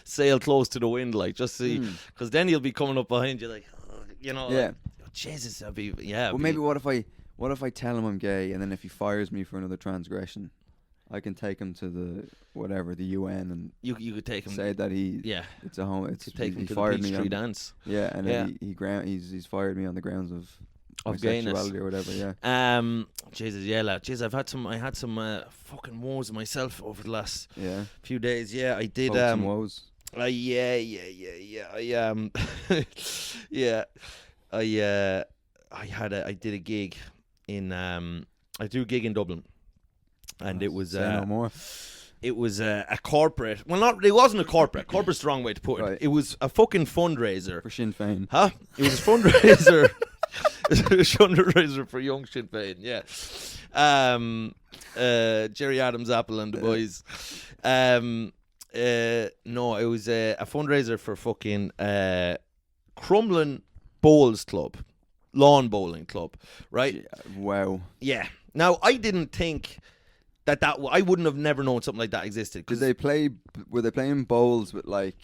sail close to the wind, like just see, because then he'll be coming up behind you like, like, Jesus, that'd be Well, maybe what if I tell him I'm gay, and then if he fires me for another transgression, I can take him to the UN, and you could take him, say that it's a home. It's take him he to fired the me Peachtree on, dance. Yeah, and he's fired me on the grounds of gayness sexuality or whatever. Yeah. Jesus, yeah, lad. Jesus, I had some fucking woes myself over the last few days. Yeah, I did. Some woes. I did a gig in I do a gig in Dublin, and it was no more. It was a corporate. Well, it wasn't a corporate. Corporate's the wrong way to put it. Right. It was a fucking fundraiser For Sinn Féin. Huh? It was a fundraiser. It was a fundraiser for young Sinn Féin. Yeah. Jerry Adams, Apple, and the boys. No, it was a fundraiser for fucking Crumlin Bowls Club, lawn bowling club, right? Wow. Yeah. Now I didn't think that I wouldn't have never known something like that existed. Were they playing bowls with like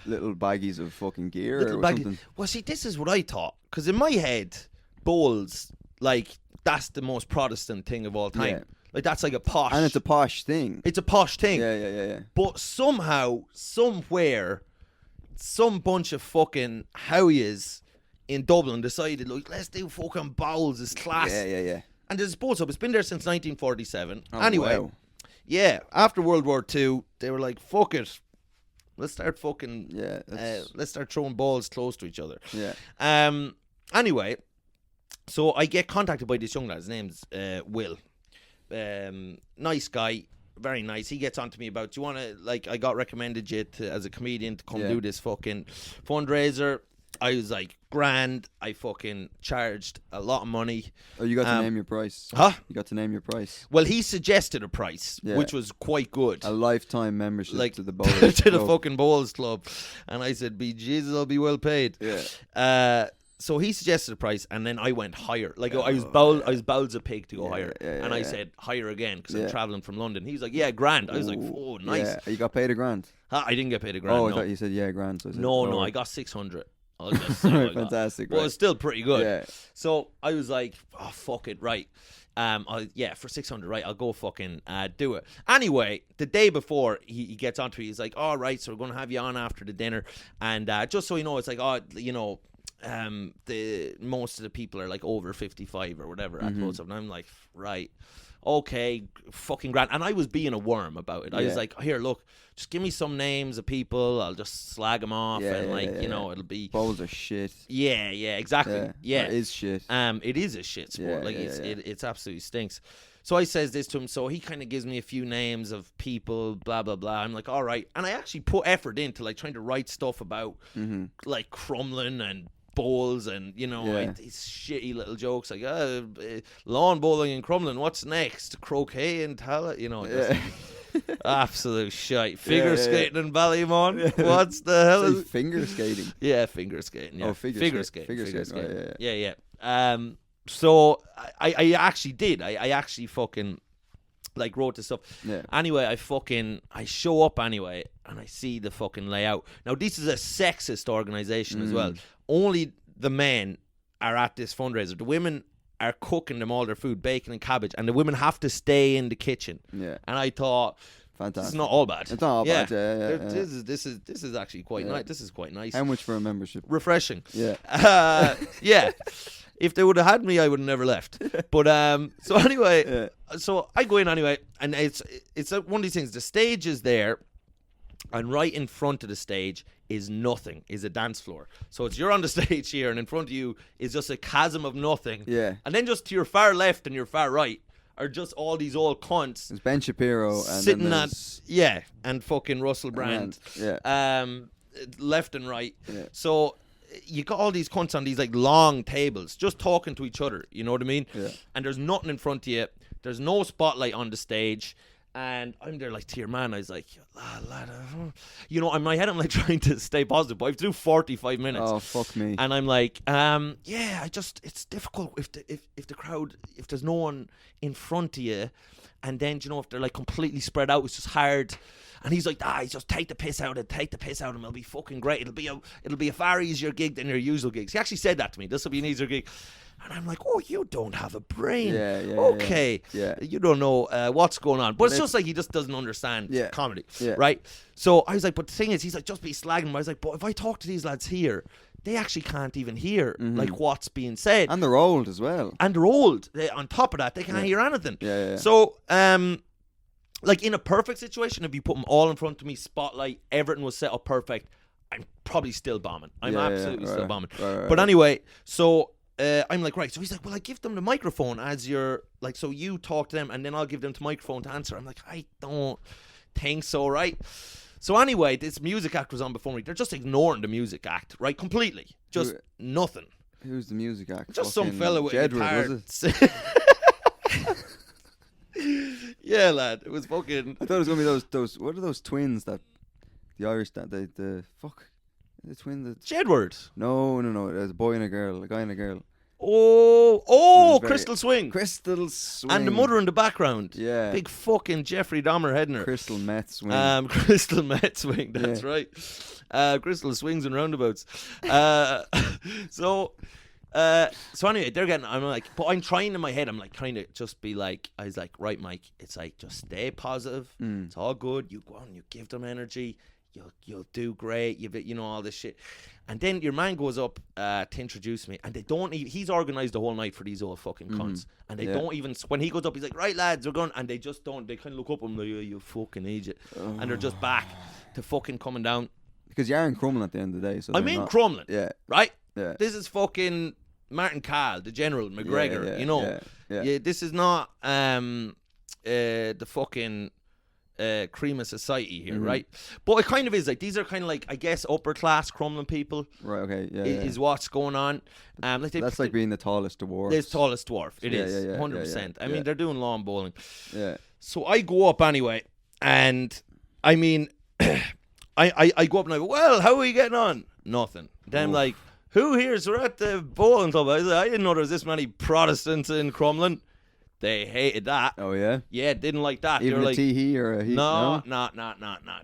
little baggies of fucking gear or something? Well, see, this is what I thought, because in my head, bowls, like, that's the most Protestant thing of all time. Yeah. Like, that's like a posh. And it's a posh thing. It's a posh thing. Yeah. But somehow, somewhere, some bunch of fucking howies in Dublin decided, like, let's do fucking bowls. It's class. Yeah. And there's a sports hub. It's been there since 1947. Oh, anyway, wow. Yeah, after World War II, they were like, fuck it. Let's start fucking. Yeah. Let's start throwing balls close to each other. Yeah. Anyway, so I get contacted by this young lad. His name's Will. Nice guy. very nice. He gets on to me about, do you want to, like, I got recommended you to, as a comedian, to come do this fucking fundraiser. I was like, grand. I fucking charged a lot of money. Oh, you got to name your price. Huh? You got to name your price. Well, he suggested a price, which was quite good. A lifetime membership like, to the bowls to the fucking bowls club. And I said, "Be Jesus, I'll be well paid." Yeah. So he suggested a price, and then I went higher. Like I was bowls a pig to go higher, and I said higher again because I'm traveling from London. He was like, "Yeah, grand." I was like, "Oh, nice." Yeah. You got paid a grand. I didn't get paid a grand. Oh, I no. thought you said grand. So I said, no, I got 600. I'll just say what I got. Fantastic. Well, it's still pretty good. Yeah. So I was like, "Oh, fuck it, right." For 600, right? I'll go fucking do it. Anyway, the day before he gets onto me, he's like, "All right, so we're gonna have you on after the dinner, and just so you know, it's like, the most of the people are like over 55 or whatever at close up." And I'm like, right, okay, fucking grand. And I was being a worm about it. I was like, here, look, just give me some names of people. I'll just slag them off, it'll be bowls are shit. Yeah, exactly. Yeah, it is shit. It is a shit sport. It's absolutely stinks. So I says this to him. So he kind of gives me a few names of people, blah blah blah. I'm like, all right, and I actually put effort into like trying to write stuff about like Crumlin and bowls and these shitty little jokes like lawn bowling in Crumlin. What's next? Croquet and absolute shite. Figure skating in Ballymun. What's the hell is finger skating? Yeah, finger skating. Yeah. Oh, figure skating. Right, yeah. So I actually did. I actually fucking like wrote this stuff. Yeah. Anyway, I show up anyway, and I see the fucking layout. Now this is a sexist organization as well. Only the men are at this fundraiser. The women are cooking them all their food, bacon and cabbage, and the women have to stay in the kitchen. Yeah. And I thought, fantastic. It's not all bad. It's not all bad. Yeah. This is actually quite nice. This is quite nice. How much for a membership? Refreshing. Yeah. Yeah. If they would have had me, I would have never left. But so anyway, so I go in anyway, and it's one of these things. The stage is there, and right in front of the stage is nothing, is a dance floor. So you're on the stage here, and in front of you is just a chasm of nothing. Yeah. And then just to your far left and your far right are just all these old cunts. There's Ben Shapiro and sitting and fucking Russell Brand. Left and right. Yeah. So you got all these cunts on these like long tables just talking to each other, you know what I mean? Yeah. And there's nothing in front of you. There's no spotlight on the stage. And I'm there like to your man. I was like, lad, in my head I'm like trying to stay positive, but I have to do 45 minutes. Oh, fuck me. And I'm like, it's difficult if the crowd, if there's no one in front of you, and then if they're like completely spread out, it's just hard. And he's like, just take the piss out of him. It'll be fucking great. It'll be a far easier gig than your usual gigs. He actually said that to me. This will be an easier gig. And I'm like, oh, you don't have a brain. Okay. Yeah. You don't know what's going on. But it's just like he just doesn't understand comedy. Yeah. Right? So I was like, but the thing is, he's like, just be slagging him. I was like, but if I talk to these lads here, they actually can't even hear like what's being said. And they're old as well. And they're old. On top of that, they can't hear anything. Yeah. So, like in a perfect situation, if you put them all in front of me, spotlight, everything was set up perfect, I'm probably still bombing. I'm absolutely still bombing. But anyway, so I'm like, right. So he's like, well, I give them the microphone as your, like, so you talk to them and then I'll give them the microphone to answer. I'm like, I don't think so, right? So anyway, this music act was on before me. They're just ignoring the music act, right? Completely. Just nothing. Who's the music act? Just some fella with a guitar. Was it? Yeah, lad. It was fucking. I thought it was gonna be those. What are those twins that the Irish that the twin that Jedward. No. There's a boy and a girl, a guy and a girl. Crystal Swing. Crystal Swing. And the mother in the background. Yeah. Big fucking Jeffrey Dahmer heading her. Crystal Met Swing. Crystal Met Swing. That's right. Crystal Swings and roundabouts. So anyway, they're getting. I'm like, but I'm trying in my head. I'm like trying to just be like. I was like, right, Mike. It's like just stay positive. It's all good. You go on. You give them energy. You'll do great. You know all this shit. And then your man goes up to introduce me, and they don't. He's organised the whole night for these old fucking cunts, and they don't even. When he goes up, he's like, "Right, lads, we're going," and they just don't. They kind of look up at him like, "You fucking idiot," and they're just back to fucking coming down. Because you're in Crumlin at the end of the day. So I'm in Crumlin. Yeah. Right. Yeah. This is fucking Martin Cahill, the General McGregor. Yeah, you know. Yeah. This is not the fucking cream of society here, right? But it kind of is like these are kind of like, I guess, upper class Crumlin people. Right. Okay. Yeah. Is what's going on. Like that's like being the tallest dwarf. The tallest dwarf. It is 100%. I mean, they're doing lawn bowling. Yeah. So I go up anyway, and I mean, I go up and I go, well, how are you getting on? Nothing. Then I'm like, who here's we're at the bowling club? I didn't know there was this many Protestants in Crumlin. They hated that. Oh, yeah? Yeah, didn't like that. Even they were a like, tee or a heat? No.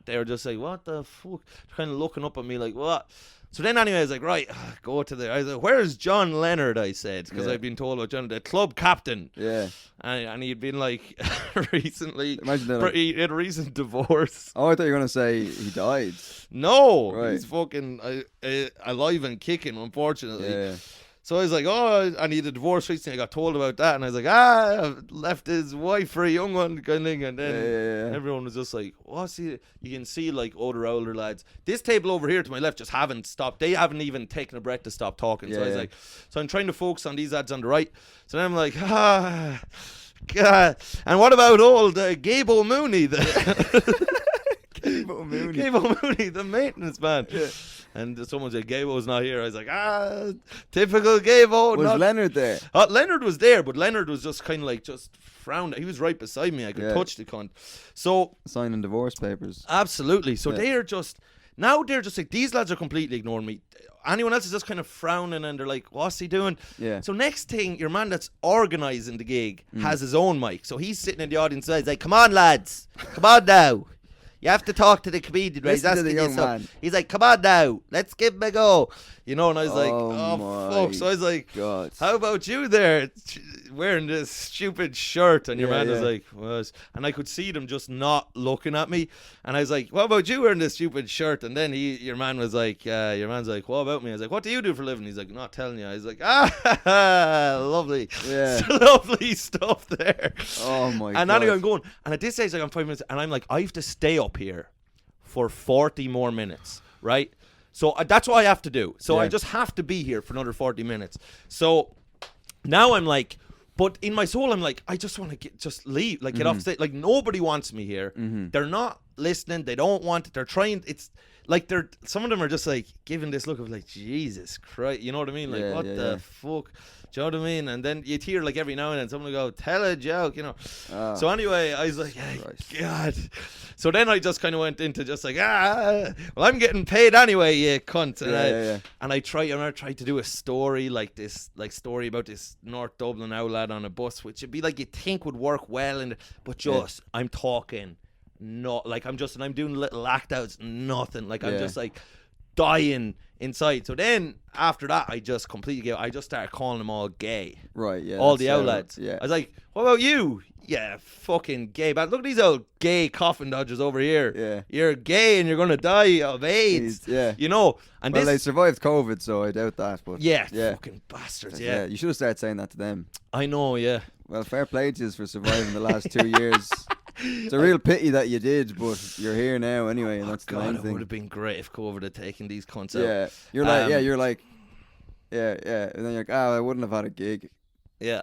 They were just like, what the fuck? Kind of looking up at me like, what? So then anyway, I was like, right, go to the... I was like, where's John Leonard, I said, because I'd been told about John, the club captain. Yeah. And he'd been like, recently... Imagine that. Like, he had a recent divorce. Oh, I thought you were going to say he died. No, right. He's fucking alive and kicking, unfortunately. Yeah. So I was like, oh, and he had a divorce recently. I got told about that, and I was like, I've left his wife for a young one, kind of thing. And then everyone was just like, what's he? You can see like older lads. This table over here to my left just haven't stopped. They haven't even taken a breath to stop talking. So I was like, so I'm trying to focus on these lads on the right. So then I'm like, God. And what about old Gabe O'Mooney? Gabe O'Mooney. Gabe O'Mooney, the maintenance man. Yeah. And someone said Gabo not here. I was like, typical Gabo. Was Leonard there? Leonard was there, but Leonard was just kind of like just frowned. He was right beside me. I could touch the cunt. So signing divorce papers. Absolutely. So they're just like, these lads are completely ignoring me. Anyone else is just kind of frowning and they're like, what's he doing? Yeah. So next thing, your man that's organising the gig has his own mic. So he's sitting in the audience and he's like, come on lads, come on now. You have to talk to the comedian, right? He's asking the young man. He's like, come on now, let's give him a go. You know, and I was like, oh fuck. So I was like, God. How about you there wearing this stupid shirt? And your man was like, what? And I could see them just not looking at me. And I was like, what about you wearing this stupid shirt? And then your man's like, what about me? I was like, what do you do for a living? He's like, not telling you. I was like, lovely. Yeah. Lovely stuff there. Oh my God. And anyway, I'm going, and at this stage, like, I'm 5 minutes, and I'm like, I have to stay up here for 40 more minutes, right? So that's what I have to do. So I just have to be here for another 40 minutes. So now I'm like, but in my soul, I'm like, I just want to just leave, like get off stage. Like nobody wants me here. They're not listening. They don't want it. They're trying. It's like some of them are just like giving this look of like, Jesus Christ. You know what I mean? Like, what the fuck? Do you know what I mean? And then you'd hear like every now and then someone would go, tell a joke, you know. So anyway, I was like, God. So then I just kind of went into just like, well, I'm getting paid anyway, you cunt. And I tried to do a story like this, like story about this North Dublin owl lad on a bus, which would be like you think would work well, but just I'm talking, not like I'm doing little act outs, nothing. Like I'm just like dying inside. So then after that, I just completely gave. I just started calling them all gay. Right. Yeah. All the outlets. Yeah. I was like, what about you? Yeah, fucking gay. But look at these old gay coffin dodgers over here. Yeah. You're gay and you're gonna die of AIDS. Yeah. You know. And well, they survived COVID, so I doubt that. But yeah. Fucking bastards. Yeah. You should have started saying that to them. I know. Yeah. Well, fair play to you for surviving the last 2 years. It's a real pity that you did, but you're here now anyway, and that's the main thing. It would have been great if COVID had taken these cunts out. Yeah, you're like, and then you're like, I wouldn't have had a gig. Yeah,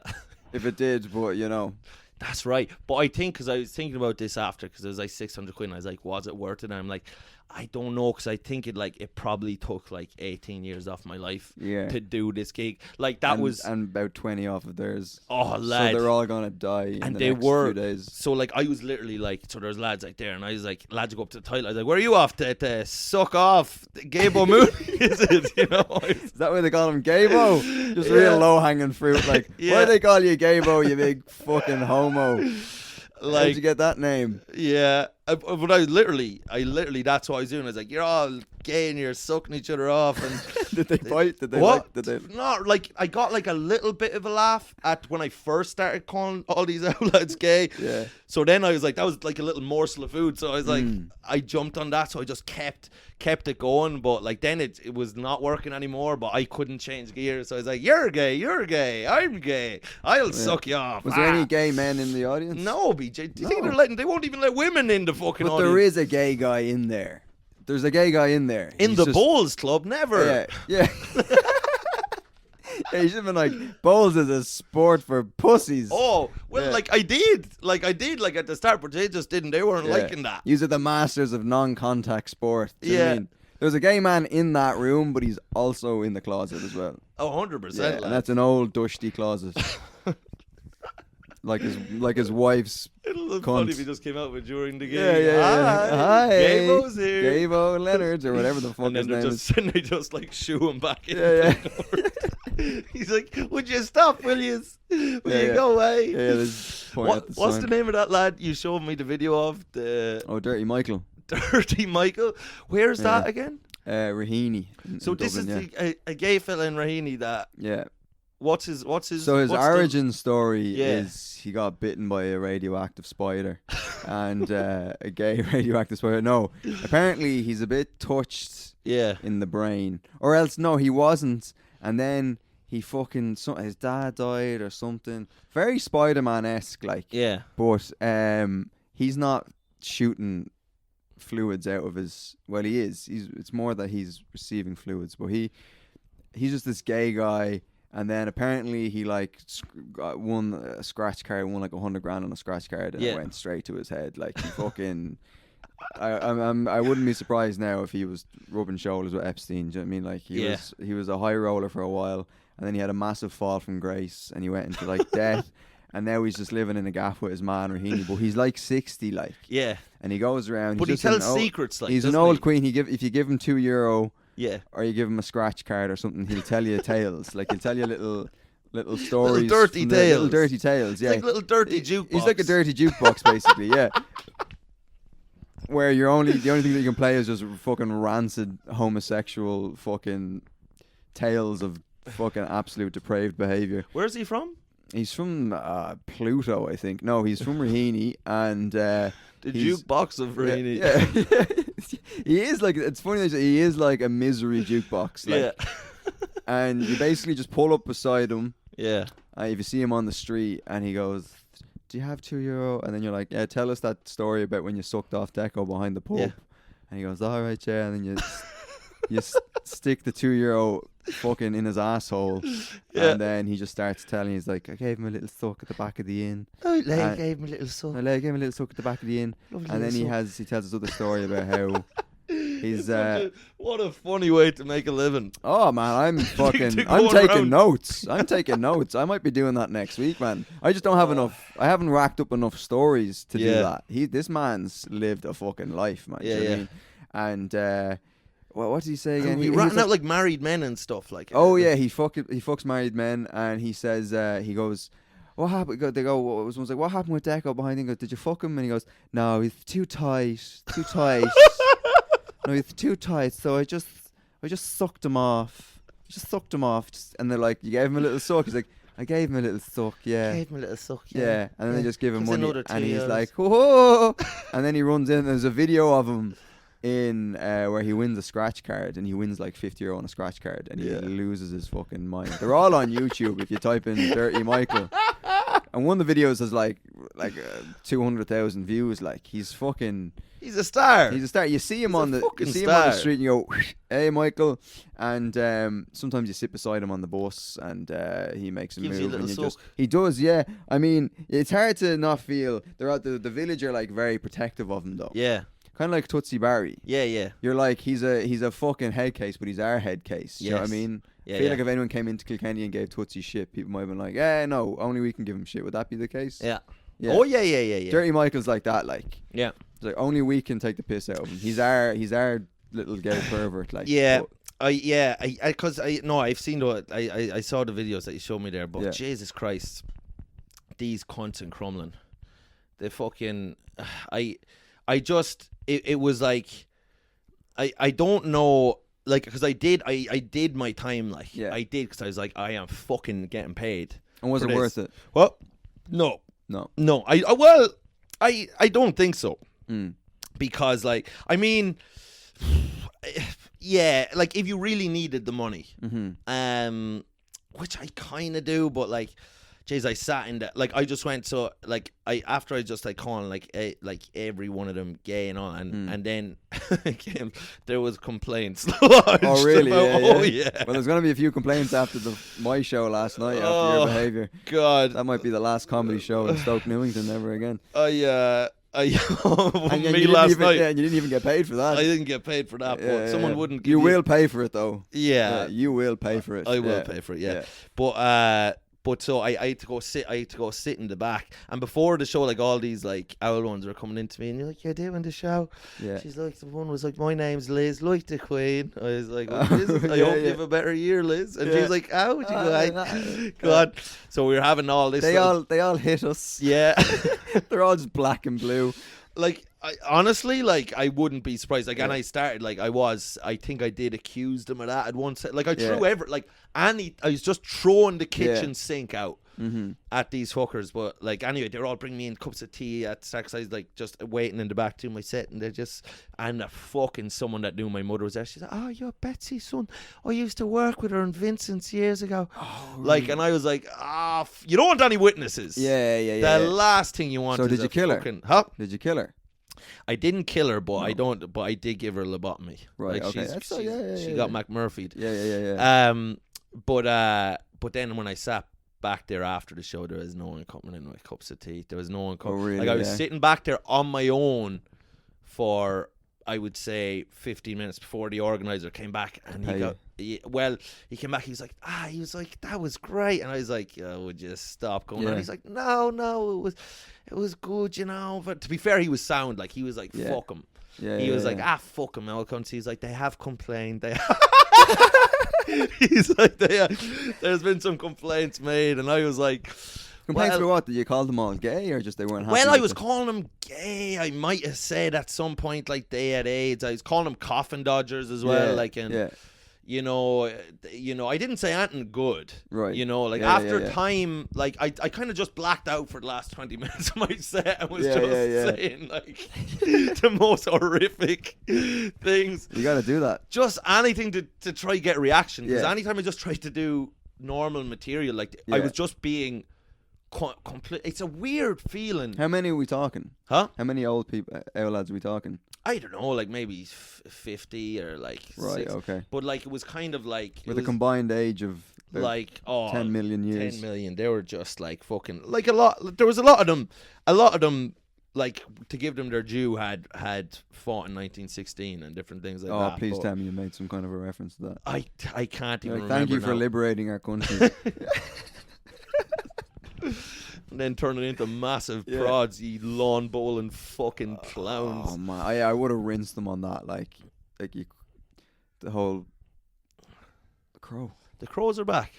if it did, but you know. That's right. But I think, because I was thinking about this after, because it was like 600 quid, and I was like, was it worth it? And I'm like, I don't know, because I think it probably took like 18 years off my life to do this gig. Like that and about 20 off of theirs. Oh, lad. So they're all gonna die in the next few days. So like I was literally like, so there's lads like there, and I was like, lads go up to the toilet. I was like, where are you off to suck off, Gabo Moon? Is it? You know? Is that why they call him Gabo? Just real low hanging fruit. Like, why do they call you Gabo? You big fucking homo. Like, how'd you get that name? Yeah, but I literally, that's what I was doing. I was like, you're all gay and you're sucking each other off. And did they fight? Did they what? Like? No, like I got like a little bit of a laugh at when I first started calling all these outlets gay. Yeah. So then I was like, that was like a little morsel of food. So I was like, I jumped on that. So I just kept it going. But like then it was not working anymore. But I couldn't change gears. So I was like, you're gay, I'm gay. I'll suck you off. Was there any gay men in the audience? No, BJ. Do you think they won't even let women in the fucking audience? But there is a gay guy in there. There's a gay guy in there. In the Bowls Club, never. Yeah. Yeah, you should have been like, bowls is a sport for pussies. Oh, well, Yeah. like I did at the start, but they just didn't. They weren't Yeah. liking that. These are the masters of non-contact sport. Do you know what I Yeah. mean? There's a gay man in that room, but he's also in the closet as well. Oh, 100%. Yeah, and that's an old dusty closet. like his wife's. It'll look cunt. funny if he just came out with during the game. Yeah. Hi, Gaybo's here. Gaybo Leonards or whatever the fuck And his then name is. they just like shoo him back in. Yeah, yeah. He's like, would you stop, will you? Will you go away? Yeah, there's point at the What's sign. the name of that lad you showed me the video of? The Oh, Dirty Michael. Dirty Michael. Where's that again? Raheny. So in this Dublin, is a gay fella in Raheny that. yeah. What's his? So his what's the- origin story Yeah. is he got bitten by a radioactive spider, and a gay radioactive spider. No, apparently he's a bit touched Yeah. in the brain, or else no, he wasn't. And then he his dad died or something. Very Spider-Man-esque, like. Yeah. But he's not shooting fluids out of his. Well, he is. It's more that he's receiving fluids, but he's just this gay guy. And then apparently he like won a scratch card, won like 100 grand on a scratch card, and it went straight to his head. Like he fucking, I wouldn't be surprised now if he was rubbing shoulders with Epstein. Do you know what I mean? Like he was a high roller for a while, and then he had a massive fall from grace, and he went into like debt, and now he's just living in a gaff with his man Raheny. But he's like 60, like and he goes around. But he's he just tells secrets, like he's an doesn't old he? queen. If you give him €2. Yeah. Or you give him a scratch card or something, he'll tell you tales. Like he'll tell you little stories. dirty from little tales. dirty tales, yeah. It's like little dirty jukebox. He's like a dirty jukebox, basically, yeah. Where the only thing that you can play is just fucking rancid homosexual fucking tales of fucking absolute depraved behaviour. Where's he from? He's from Pluto, I think. No, he's from Raheny, and The jukebox of Raheny. Yeah. He is like, it's funny that he is like a misery jukebox. Like, Yeah. and you basically just pull up beside him. Yeah. If you see him on the street and he goes, do you have €2? And then you're like, yeah, tell us that story about when you sucked off Deco behind the pub. Yeah. And he goes, all right, yeah. And then you stick the €2 fucking in his asshole. Yeah. And then he just starts telling, he's like, I gave him a little suck at the back of the inn. Oh, like And- gave him a little suck. I gave him a little suck at the back of the inn. Lovely And then little he tells us other story about how he's what a funny way to make a living. oh man, I'm to taking go around. notes. I'm taking notes. I might be doing that next week, man. I just don't have enough. I haven't racked up enough stories to do Yeah. that. This man's lived a fucking life, man. Do you know what I mean? And what did he say again? He was ratting like- out like married men and stuff like. Oh yeah, he fucks married men, and he says he goes, what happened? They go. Someone's like, what happened with Deco behind him? He goes, did you fuck him? And he goes, no, he's too tight. No, he's too tight. So I just sucked him off. And they're like, you gave him a little suck. He's like, I gave him a little suck. Yeah. Gave him a little suck. Yeah, and then they just give him Gives money, another and he's €2. like, whoa! And then he runs in. There's a video of him in where he wins a scratch card, and he wins like €50 on a scratch card, and he loses his fucking mind. They're all on YouTube if you type in Dirty Michael. And one of the videos has like 200,000 views. Like he's He's a star. a star. You see him on the fucking him on the star. street, and you go, "Hey, Michael!" And sometimes you sit beside him on the bus, and he makes a Gives you a move, and little suck. he does, yeah. I mean, it's hard to not feel. They're at the village are like very protective of him, though. Yeah. Kind of like Tootsie Barry. Yeah. Yeah. You're like, he's a fucking head case, but he's our head case. You know what I Yes. mean? Yeah, I feel yeah. like if anyone came into Kilkenny and gave Tootsie shit, people might have been like, no, only we can give him shit. Would that be the case? Yeah. Yeah. Oh yeah. Dirty Michael's like that, like. Yeah. It's like only we can take the piss out of him. He's our little gay pervert, like. Yeah. but- I've seen I saw the videos that you showed me there, but Yeah. Jesus Christ, these cunts in Crumlin, they fucking, it was like, I don't know, like, because I did my time, like, Yeah. I did, because I was like, I am fucking getting paid. And was for it this. worth it? Well, no, No. I don't think so. Mm. Because, like, I mean, yeah, like, if you really needed the money, Mm-hmm. which I kind of do, but, like, Jeez, I sat in that, like, I just went, so, like, after I just, like, calling, like, every one of them gay and all, and then there was complaints. Oh, really? Oh, yeah. Well, there's going to be a few complaints after my show last night after your behaviour. God. That might be the last comedy show in Stoke Newington ever again. Me last night. Yeah, and you didn't even get paid for that. I didn't get paid for that, but someone wouldn't give you will pay for it, though. Yeah. You will pay for it. I will pay for it, yeah. But so I had to go sit in the back, and before the show, like, all these, like, owl ones were coming into me, and you're like, "You're doing the show." Yeah. She's like, the one was like, "My name's Liz, like the Queen." I was like, "Oh, Liz, I hope you have a better year, Liz." And she was like, "How would you go?" God. So we were having all this. They all hit us. Yeah. They're all just black and blue. Like, honestly, like, I wouldn't be surprised. Like, and I started, like, I think I did accuse them of that at one set. Like, I threw I was just throwing the kitchen sink out at these hookers. But, like, anyway, they were all bringing me in cups of tea at Starks. I was, like, just waiting in the back doing my set, and and a fucking someone that knew my mother was there. She's like, "Oh, you're Betsy's son. I used to work with her in Vincent's years ago." Oh, like, really? And I was like, you don't want any witnesses. Yeah. The last thing you want. So did you kill her? Did you kill her? I didn't kill her, but I did give her a lobotomy. Right. Like, okay. She got McMurphy'd. Yeah. But then when I sat back there after the show, there was no one coming in with cups of tea. There was no one coming. Oh, really? Like, I was sitting back there on my own for, I would say, 15 minutes before the organizer came back, and he came back. He was like, "That was great," and I was like, "Would you stop going on?" He's like, "No, it was good, you know." But to be fair, he was sound. Like, he was like, "Fuck him." He was like, "Fuck him." He's like, "They have complained." He's like, "There's been some complaints made," and I was like, complaints about what? Did you call them all gay, or just they weren't happy? Well, I was calling them gay. I might have said at some point, like, they had AIDS. I was calling them coffin dodgers as well. You know, I didn't say anything good. Right. You know, like, after time, like, I kind of just blacked out for the last 20 minutes of my set and was saying, like, the most horrific things. You got to do that. Just anything to try to get a reaction. Because anytime I just tried to do normal material, like, I was just being complete. It's a weird feeling. How many are we talking? Huh? How many old lads are we talking? I don't know, like, maybe 50 or like 60. Okay. But, like, it was kind of like, with a combined age of like 10 million years. 10 million. They were just like fucking, like, a lot. There was a lot of them. Like, to give them their due, had fought in 1916 and different things like that. Oh, please tell me you made some kind of a reference to that. I can't even remember. Thank you for liberating our country. And then turning into massive prods, you lawn bowling fucking clowns. Oh man, I would have rinsed them on that, like the whole Crow. The Crows are back.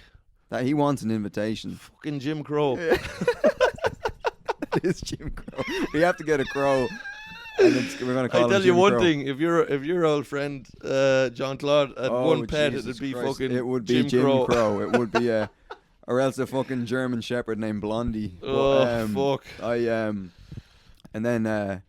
That he wants an invitation. Fucking Jim Crow. It is Jim Crow. We have to get a crow. And we're gonna call I tell him you Jim one Crow. thing: if your old friend Jean-Claude had one pet, Jesus it'd be Christ. fucking. It would be Jim Crow. It would be or else a fucking German Shepherd named Blondie. Fuck. And then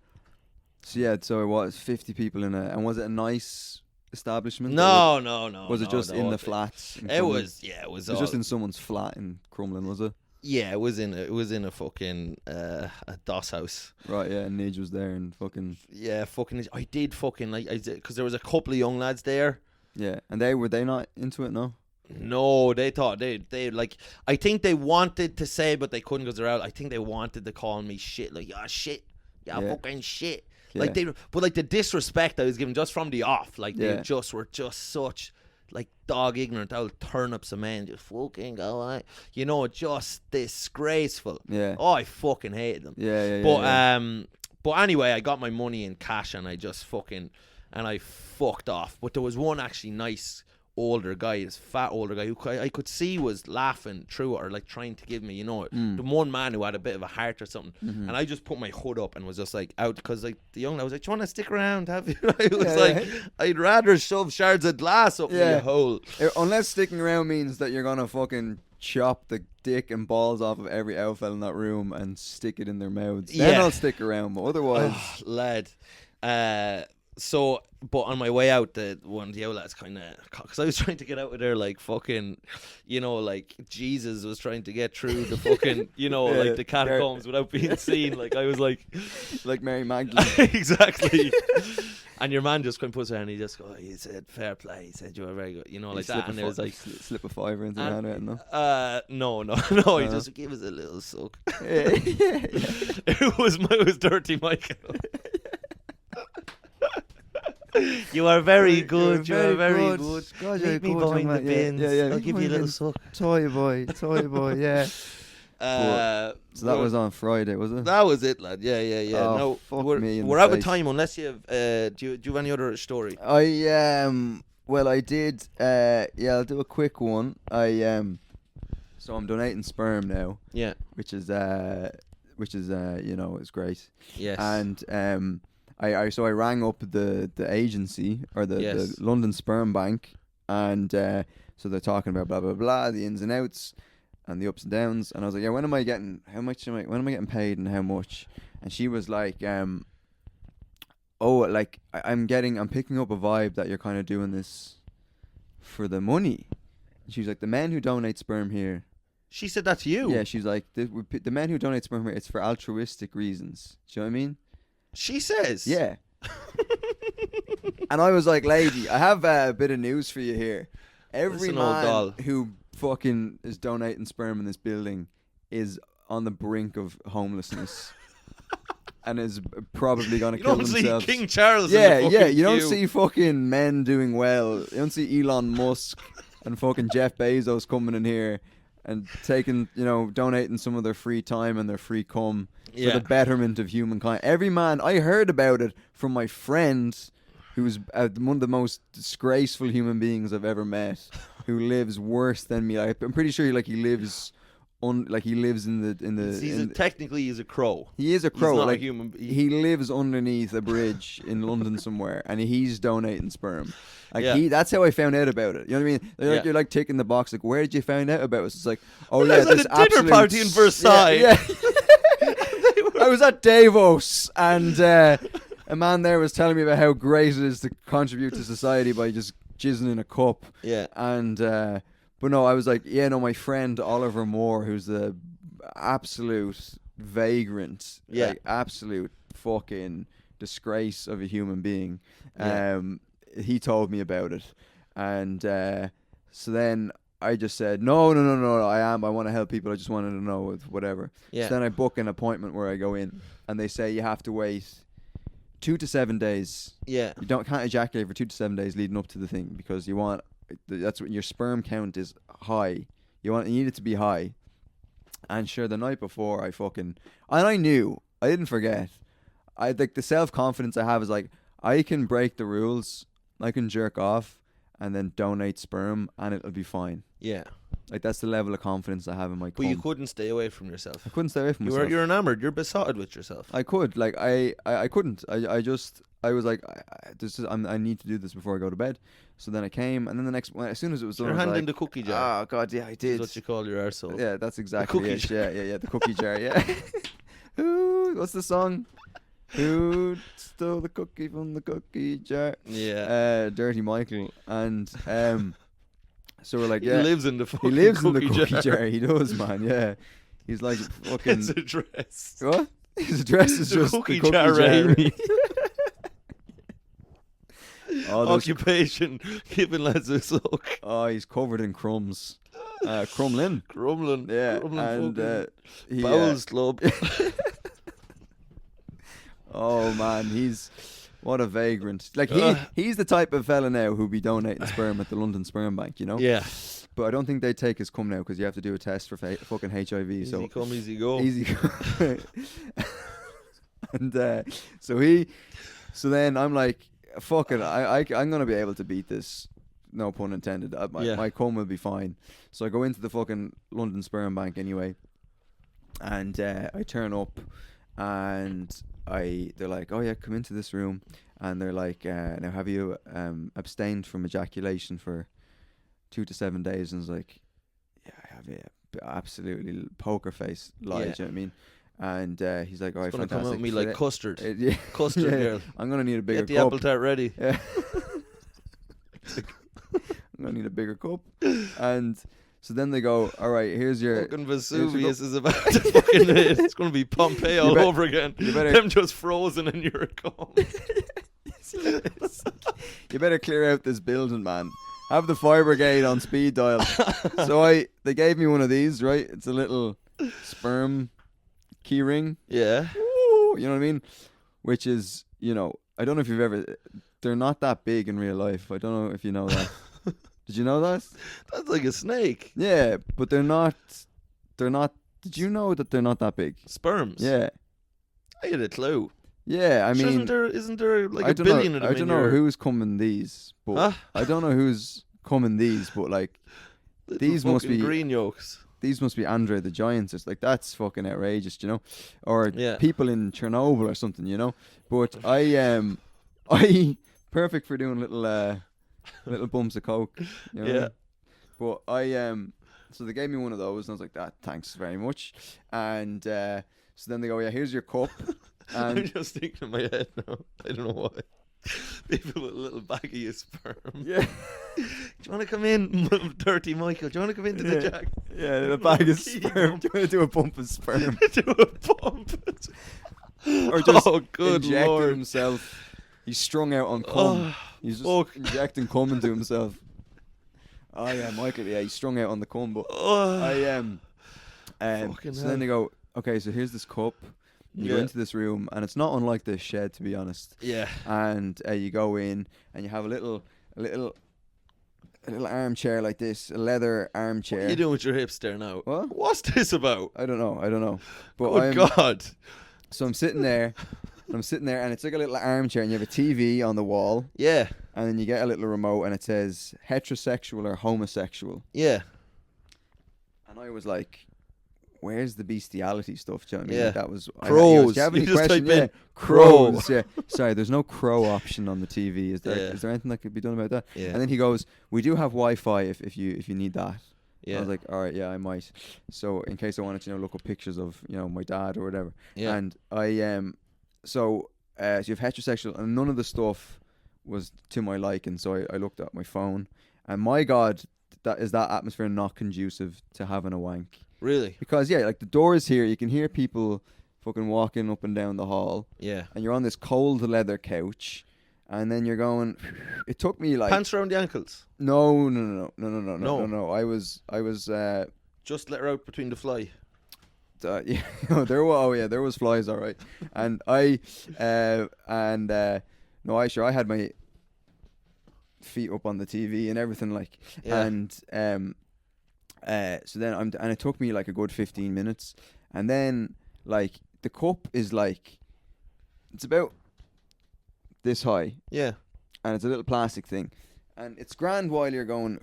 so it was 50 people in and was it a nice establishment? No. Was it just in the flats? It was just in someone's flat in Crumlin, was it? Yeah, it was in a fucking a DOS house. Right, yeah, and Nige was there and fucking. Yeah, fucking. I did fucking like because there was a couple of young lads there. Yeah, and they not into it, no. No, they thought they like. I think they wanted to say, but they couldn't because they're out. I think they wanted to call me shit, like shit, fucking shit. Yeah. Like but like the disrespect I was given just from the off, like they were just such like dog ignorant old turnips of men, just fucking go on, just disgraceful. Yeah. Oh, I fucking hated them. But anyway, I got my money in cash and I just fucked off. But there was one actually nice older guy, this fat older guy who I could see was laughing through it or like trying to give me, the one man who had a bit of a heart or something. And I just put my hood up and was just like out because like the young lad was like, "Do you want to stick around? Have you?" I was I'd rather shove shards of glass up your hole. Unless sticking around means that you're gonna fucking chop the dick and balls off of every outfell in that room and stick it in their mouths. Then I'll stick around, but otherwise, lad. So, but on my way out, one of the outlets kind of, because I was trying to get out of there like fucking, you know, like Jesus was trying to get through the fucking, you know, like the catacombs without being seen. Like I was like Mary Magdalene. exactly. And your man just kind of puts it and he just goes, he said, fair play. He said, you were very good. You know, like that. And it was like, slip a fiver into the hand, no? No. He just gave us a little suck. Yeah. It was Dirty Michael. You are very good. You are very good. God, Meet me behind the bins. Yeah. I'll give you a little suck. Toy boy, yeah. So that was on Friday, was it? That was it, lad. Yeah. Oh, No, fuck me in we're the out of face. time unless you have. Do you have any other story? Well, I did. I'll do a quick one. So I'm donating sperm now. Yeah. Which is it's great. Yes. And I rang up the agency or the London Sperm Bank, and so they're talking about blah blah blah, the ins and outs and the ups and downs, and I was like, yeah, when am I getting getting paid and how much? And she was like, I'm picking up a vibe that you're kind of doing this for the money. And she's like, the men who donate sperm here. She said that to you? Yeah, she's like, the men who donate sperm here, it's for altruistic reasons. Do you know what I mean? She says? Yeah. And I was like, lady, I have a bit of news for you here. Every man who fucking is donating sperm in this building is on the brink of homelessness. And is probably going to kill themselves. You don't see King Charles Yeah. in the fucking You don't queue. see fucking men doing well. You don't see Elon Musk and fucking Jeff Bezos coming in here and taking, donating some of their free time and their free cum for the betterment of humankind. Every man, I heard about it from my friend, who's one of the most disgraceful human beings I've ever met, who lives worse than me. I'm pretty sure he lives in the. Technically, he's a crow. He is a crow. He's not a human. He lives underneath a bridge in London somewhere, and he's donating sperm. That's how I found out about it. You know what I mean? You're like ticking the box. Like, where did you find out about it? It's like, I was at a dinner party in Versailles. Yeah. I was at Davos, and a man there was telling me about how great it is to contribute to society by just jizzing in a cup. Yeah. And but no, I was like, my friend Oliver Moore, who's the absolute vagrant, absolute fucking disgrace of a human being. He told me about it, and so then I just said, no, I want to help people. I just wanted to know whatever. Yeah. So then I book an appointment where I go in, and they say you have to wait 2 to 7 days. Yeah. You can't ejaculate for 2 to 7 days leading up to the thing, because that's what your sperm count is high. You need it to be high. And sure, the night before and I knew, I didn't forget. The self-confidence I have is like, I can break the rules, I can jerk off and then donate sperm and it'll be fine. Yeah. Like, that's the level of confidence I have in my cum. But you couldn't stay away from yourself. I couldn't stay away from myself. You're enamored. You're besotted with yourself. I could. Like, I couldn't. I was like, I need to do this before I go to bed. So then I came, and then as soon as it was done, your I was hand like, in the cookie jar. Oh God, yeah, I did. That's what you call your arsehole. Yeah, that's exactly the it. jar. Yeah, the cookie jar. Yeah. What's the song? Who stole the cookie from the cookie jar? Yeah. Dirty Michael. And so we're like, he lives in the fucking cookie jar. He does, man. Yeah. He's like fucking. His address. What? His address is just the cookie jar. Occupation, giving lads a suck. Oh, he's covered in crumbs. Crumlin. Yeah. Crumlin, and Bowls Club. Oh man, what a vagrant. Like, he's the type of fella now who'd be donating sperm at the London Sperm Bank, you know? Yeah. But I don't think they take his cum now, because you have to do a test for fucking HIV. Easy come, easy go. Easy go. And so then I'm like, fuck it, I'm going to be able to beat this. No pun intended. My cum will be fine. So I go into the fucking London Sperm Bank anyway. And I turn up, and they're like, oh yeah, come into this room. And they're like, now have you abstained from ejaculation for 2 to 7 days? And I was like, yeah, I have. Yeah, absolutely poker face lie. Do you know what I mean? And he's like, all right, It's gonna fantastic. come out with me So like they- custard. yeah. Custard Yeah. girl. I'm gonna need a bigger Get the cup. apple tart ready. Yeah. I'm gonna need a bigger cup. And so then they go, all right, here's your Fucking here's your Vesuvius cup. is about to fucking hit. It's going to be Pompeii all bet- over again. you better- Them just frozen in your cum. You better clear out this building, man. Have the fire brigade on speed dial. So they gave me one of these, right? It's a little sperm key ring. Yeah. Ooh, you know what I mean? Which is, you know, I don't know if you've ever. They're not that big in real life. I don't know if you know that. Did you know that? That's like a snake. Yeah, but they're not. They're not. Did you know that they're not that big? Sperms. Yeah. I had a clue. Yeah, I mean, isn't there like I a don't billion know, of them I don't in know your... who's coming these, but Huh? I don't know who's coming these, but like Little these must fucking be green yolks. these must be Andre the Giants. It's like that's fucking outrageous, you know, or Yeah. people in Chernobyl or something, you know. But I perfect for doing little bumps of coke. You know what I Yeah. mean? But so they gave me one of those, and I was like, "That, thanks very much." And so then they go, "Yeah, here's your cup." I'm And just thinking in my head now. I don't know why. People with a little baggie of sperm. yeah, Do you want to come in, Dirty Michael? Do you want to come into the jack? yeah, the bag of Key sperm. Do you want to do a bump of sperm? Do a pump. Or just oh, good injecting lord. himself. He's strung out on cum. He's just fuck. injecting cum into himself. Oh yeah, Michael. Yeah, he's strung out on the cum. But Oh. so Fucking hell. then they go, okay, so here's this cup. You go Yeah. into this room, and it's not unlike this shed, to be honest. Yeah. And you go in, and you have a little armchair like this, a leather armchair. What are you doing with your hips there now? What? What's this about? I don't know. But Good God. So I'm sitting there, and it's like a little armchair, and you have a TV on the wall, Yeah. and then you get a little remote, and it says heterosexual or homosexual. Yeah. And I was like, where's the bestiality stuff? Do you know what I mean? Yeah. Like that was Crows. Do you have You any just question? type in Yeah. crow. Crows. Yeah. Sorry, there's no crow option on the TV. Is there? Yeah. Is there anything that could be done about that? Yeah. And then he goes, we do have Wi-Fi if you need that. Yeah. I was like, all right, yeah, I might. So in case I wanted to look up pictures of my dad or whatever. Yeah. And I so you have heterosexual, and none of the stuff was to my liking. So I looked at my phone, and my God, that atmosphere not conducive to having a wank. Really? Because yeah, like the door is here, you can hear people fucking walking up and down the hall, Yeah. and you're on this cold leather couch, and then you're going. It took me like Pants around the ankles. no. No. I was Just let her out between the fly. yeah, there was flies, all right, and I had my feet up on the TV and everything like, Yeah. and so then and it took me like a good 15 minutes, and then like the cup is like it's about this high, Yeah. and it's a little plastic thing, and it's grand while you're going.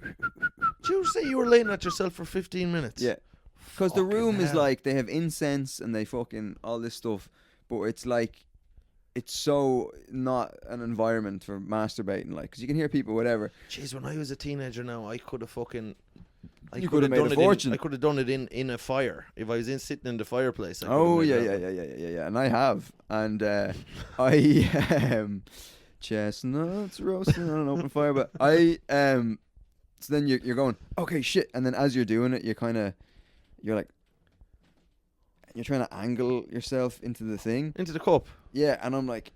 Did you say you were laying at yourself for 15 minutes? Yeah. Because the Fucking room is hell. like, they have incense and they fucking all this stuff, but it's like, it's so not an environment for masturbating, like, because you can hear people, whatever. Jeez, when I was a teenager now, I could have fucking... You could have made a fortune. I could have done it in a fire. If I was sitting in the fireplace. I could have Oh, made yeah, that one. and I have. And chestnuts roasting on an open fire, but so then you're going, okay, shit, and then as you're doing it, you're like, you're trying to angle yourself into the thing. Into the cup. Yeah, and I'm like,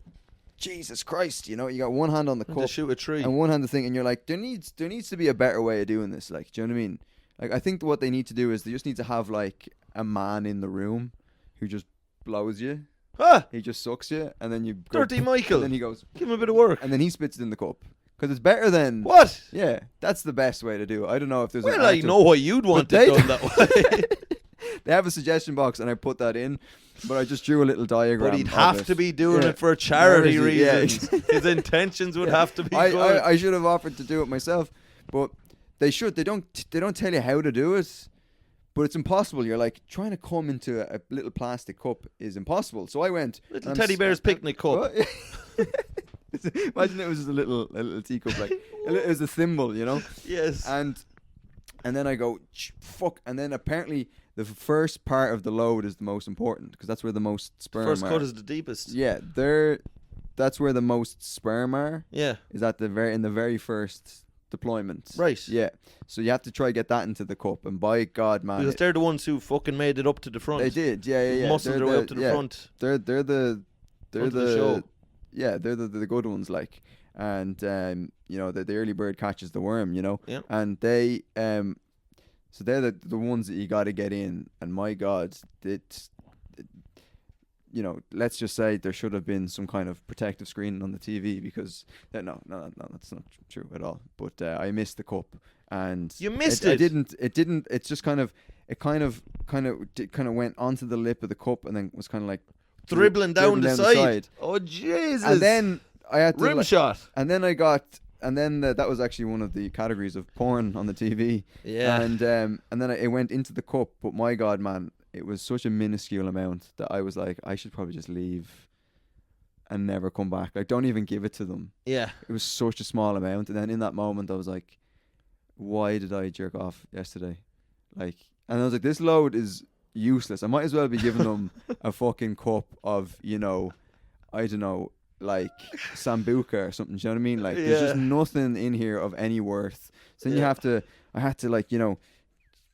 Jesus Christ, you got one hand on the To cup shoot a tree. and one hand the thing, and you're like, there needs to be a better way of doing this. Like, do you know what I mean? Like, I think what they need to do is they just need to have like a man in the room who just blows you. Ah! He just sucks you, and then you go, Dirty Michael. and then he goes, Give him a bit of work. and then he spits it in the cup because it's better than What? Yeah, that's the best way to do it. I don't know if there's. Well, an I active- know why you'd want But it done that way. They have a suggestion box, and I put that in, but I just drew a little diagram. But he'd of have it. to be doing Yeah. it for charity Yeah. reasons. His intentions would have to be good. I should have offered to do it myself, but they should. They don't tell you how to do it, but it's impossible. You're like trying to come into a little plastic cup is impossible. So I went Little teddy bear's picnic cup. What? Imagine it was just a little teacup, like it was a thimble, Yes. And then I go fuck, and then apparently the first part of the load is the most important because that's where the most sperm First are. cut is the deepest. Yeah, that's where the most sperm are. Yeah. Is at in the very first deployment. Right. Yeah. So you have to try to get that into the cup, and by God, man, Because they're the ones who fucking made it up to the front. they did. Yeah. Muscled their way up to the front. They're the Front of the show. Yeah, they're the good ones, like, and the early bird catches the worm, Yeah. and they so they're the ones that you got to get in, and my God, let's just say there should have been some kind of protective screening on the TV because no, that's not true at all. But I missed the cup, and You missed it. I didn't. It didn't. It's just kind of went onto the lip of the cup and then was kind of like Dribbling down the the side. Oh Jesus! And then I had to rim shot. And then I got. And then that was actually one of the categories of porn on the TV. Yeah. And then it went into the cup. But my God, man, it was such a minuscule amount that I was like, I should probably just leave and never come back. Like, don't even give it to them. Yeah. It was such a small amount. And then in that moment, I was like, why did I jerk off yesterday? Like, and I was like, this load is useless. I might as well be giving them a fucking cup of, I don't know, like Sambuca or something. Do you know what I mean? Like, there's just nothing in here of any worth. So then I had to like,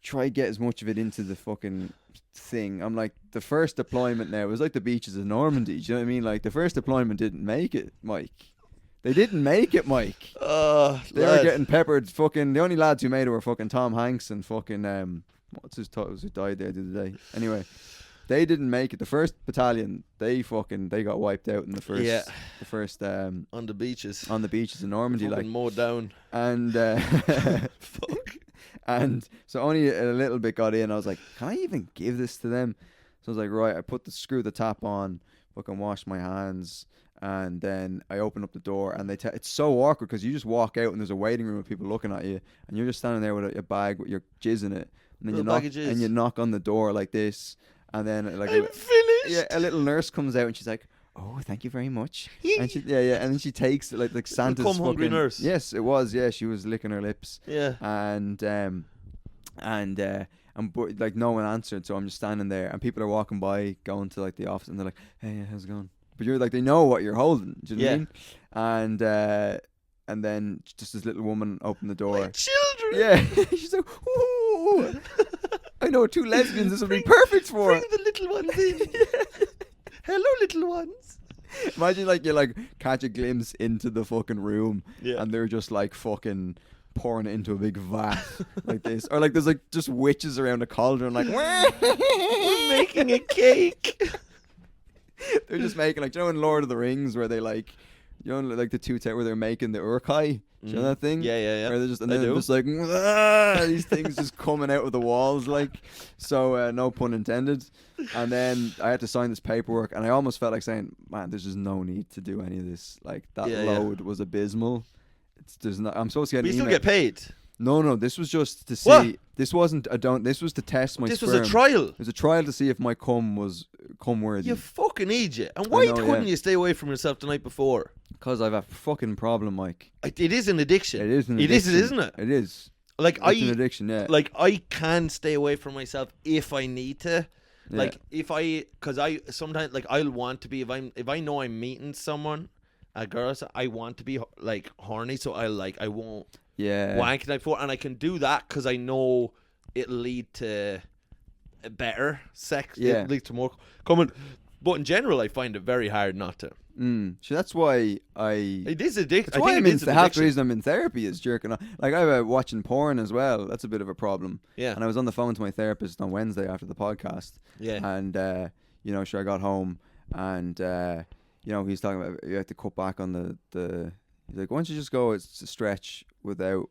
try get as much of it into the fucking thing. I'm like, the first deployment now, it was like the beaches of Normandy. Do you know what I mean? Like, the first deployment didn't make it, Mike. They didn't make it, Mike. They were getting peppered. Fucking, the only lads who made it were fucking Tom Hanks and fucking, what's his title? Who died there the other day. Anyway. They didn't make it. The first battalion, they got wiped out in the first on the beaches in Normandy, fucking like mowed down. And fuck. And so only a little bit got in. I was like, can I even give this to them? So I was like, right. I screw the tap on, fucking washed my hands, and then I open up the door, and it's so awkward because you just walk out and there's a waiting room with people looking at you, and you're just standing there with a bag with your jizz in it, and then you knock on the door like this. And then like I'm finished. Yeah, a little nurse comes out and she's like, "Oh, thank you very much." And she, and then she takes like Santa's fucking hungry nurse. Yes, it was. Yeah, she was licking her lips. Yeah. And like no one answered, so I'm just standing there, and people are walking by, going to like the office, and they're like, "Hey, how's it going?" But you're like, they know what you're holding. Do you know what I mean? And then just this little woman opened the door. Like children. Yeah, she's like, "Ooh." I know 2 lesbians this would be perfect for. Bring the little ones in. Hello, little ones. Imagine like you like catch a glimpse into the fucking room, and they're just like fucking pouring it into a big vat like this, or like there's like just witches around a cauldron like we're making a cake. They're just making like, in Lord of the Rings where they like, like the Two Towers where they're making the Urkai. Do you know that thing? Yeah. Where they're just, and then just like, these things just coming out of the walls, like, so no pun intended. And then I had to sign this paperwork, and I almost felt like saying, man, there's just no need to do any of this. Like, that load was abysmal. I'm supposed to get an email. But you still get paid? No, this was just to see. What? This wasn't this was to test my sperm. This was a trial? It was a trial to see if my cum was cum worthy. You fucking idiot. And why couldn't you stay away from yourself the night before? Because I've a fucking problem, Mike. It is an addiction. It is an addiction. It is, isn't it? It is. Like, it's an addiction, yeah. Like, I can stay away from myself if I need to. Yeah. Like, because I sometimes, like, I'll want to be, if I know I'm meeting someone, a girl, I want to be, like, horny, so I won't wank the night before, and I can do that because I know it'll lead to better sex. Yeah. It leads to more coming. But in general, I find it very hard not to. So that's why It is addictive. That's why half the reason I'm in therapy is jerking off. Like, I'm watching porn as well. That's a bit of a problem. Yeah. And I was on the phone to my therapist on Wednesday after the podcast. Yeah. And sure, I got home, and he's talking about you have to cut back on the. He's like, why don't you just go a stretch without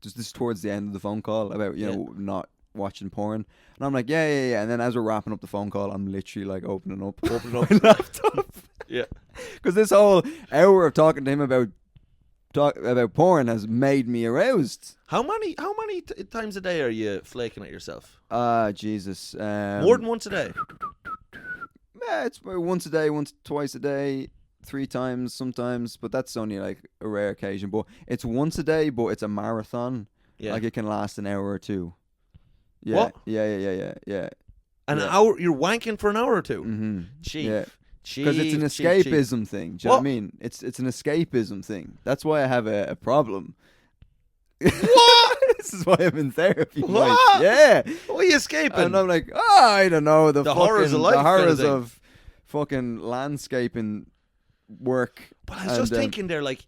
just this towards the end of the phone call about not watching porn. And I'm like, yeah. And then as we're wrapping up the phone call, I'm literally like opening up my laptop. Yeah. Because this whole hour of talking to him about porn has made me aroused. How many times a day are you flaking at yourself? Jesus. More than once a day? Yeah, it's once a day, twice a day, 3 times sometimes, but that's only like a rare occasion. But it's once a day, but it's a marathon. Yeah. Like, it can last an hour or 2. Yeah, What? yeah. An Yeah. hour? You're wanking for an hour or two? Mm-hmm. Chief. Yeah. Chief. Because it's an Chief. escapism thing. Do you know what I What? mean? It's an escapism thing. That's why I have a problem. What? This is why I'm in therapy. What? Mike. Yeah. What are you escaping? And I'm like, I don't know. The horrors of life The kind of horrors thing. of fucking landscaping work. But I was just thinking there, like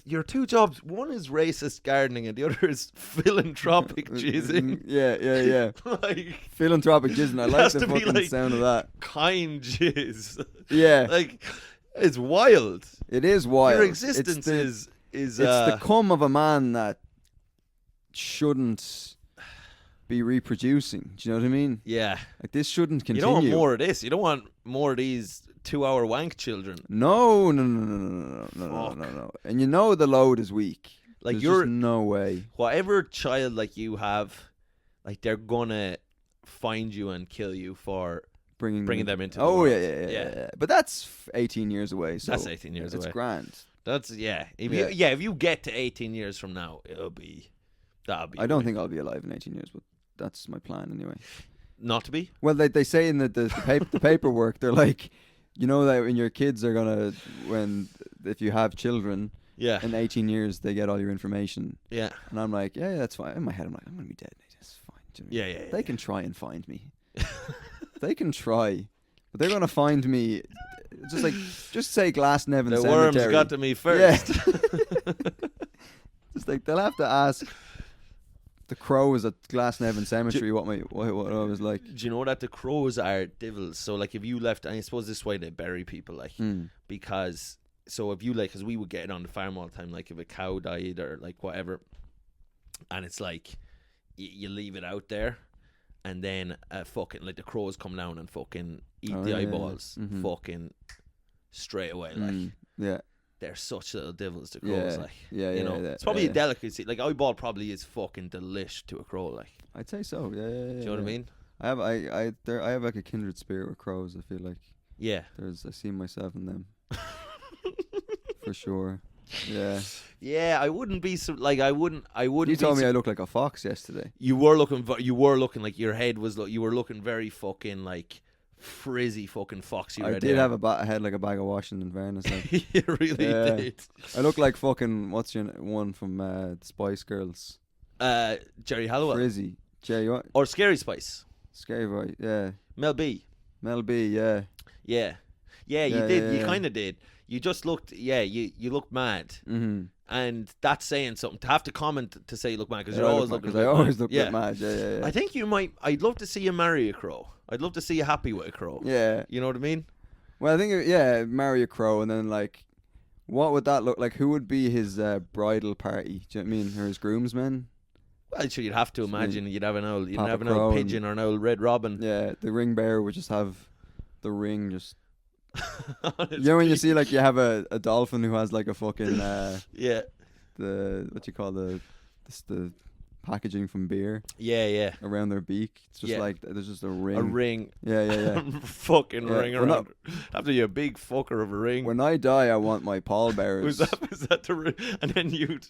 your two jobs. One is racist gardening, and the other is philanthropic jizzing. Yeah. Like Philanthropic jizzing. I it like has the to be fucking like sound of that. kind jizz. Yeah. Like it's wild. It is wild. Your existence is it's the cum of a man that shouldn't be reproducing. Do you know what I mean? yeah. Like this shouldn't You continue. don't want more of this. You don't want more of these 2-hour wank children. No. And you know the load is weak. Like There's you're just no way. whatever child like you have, like they're gonna find you and kill you for bringing them into the Oh world. yeah. But that's 18 years away. So That's 18 years it's away. grand. That's If Yeah. if you get to 18 years from now, that'll be. I don't think I'll be alive in 18 years, but that's my plan anyway. Not to be. Well, they say in the paperwork, they're like, you know that when your kids are gonna if you have children Yeah. in 18 years they get all your information. Yeah. And I'm like, yeah, that's fine. In my head, I'm like, I'm gonna be dead. That's fine. Do you know what I mean? Yeah. They can try and find me. They can try, but they're gonna find me. Just say Glasnevin The Cemetery. worms got to me first. Yeah. Just like they'll have to ask the crows at Glasnevin Cemetery what I was like. Do you know that the crows are devils? So like if you left, and I suppose this is why they bury people, like because so if you like, because we would get it on the farm all the time, like if a cow died or like whatever, and it's like you leave it out there, and then fucking like the crows come down and fucking eat the eyeballs, fucking straight away, like Yeah. they're such little devils, the crows, like Yeah. it's probably a delicacy. Like eyeball probably is fucking delish to a crow, like I'd say so. Yeah. do you know what I mean? I have like a kindred spirit with crows. I feel like Yeah. I see myself in them for sure. Yeah. Yeah, I wouldn't be so like I wouldn't. You told me I looked like a fox yesterday. You were looking like your head was. You were looking very fucking like frizzy, fucking foxy. I did have a head like a bag of washing. In fairness, like. You really did. I look like fucking what's your one from Spice Girls? Jerry Halliwell. Frizzy. Jerry what? Or Scary Spice. Scary boy. Yeah. Mel B. Yeah. Yeah, you did. You kind of did. You just looked. Yeah, you looked mad. Mm-hmm. And that's saying something. To have to comment to say you look mad because you're I always looking. I always look mad. Yeah. I think you might. I'd love to see you marry a crow. I'd love to see you happy with a crow. Yeah. You know what I mean? Well, I think marry a crow, and then like, what would that look like? Who would be his bridal party? Do you know what I mean? Or his groomsmen? Well, sure, you'd have to imagine you'd have an old Crow pigeon or an old red robin. Yeah, the ring bearer would just have the ring just. You know when you see like you have a dolphin who has like a fucking yeah, the what you call the packaging from beer yeah around their beak. It's just like there's just a ring. Yeah. Fucking Yeah, ring around. Have to be a big fucker of a ring. When I die, I want my pallbearers. Was that the ring? And then you'd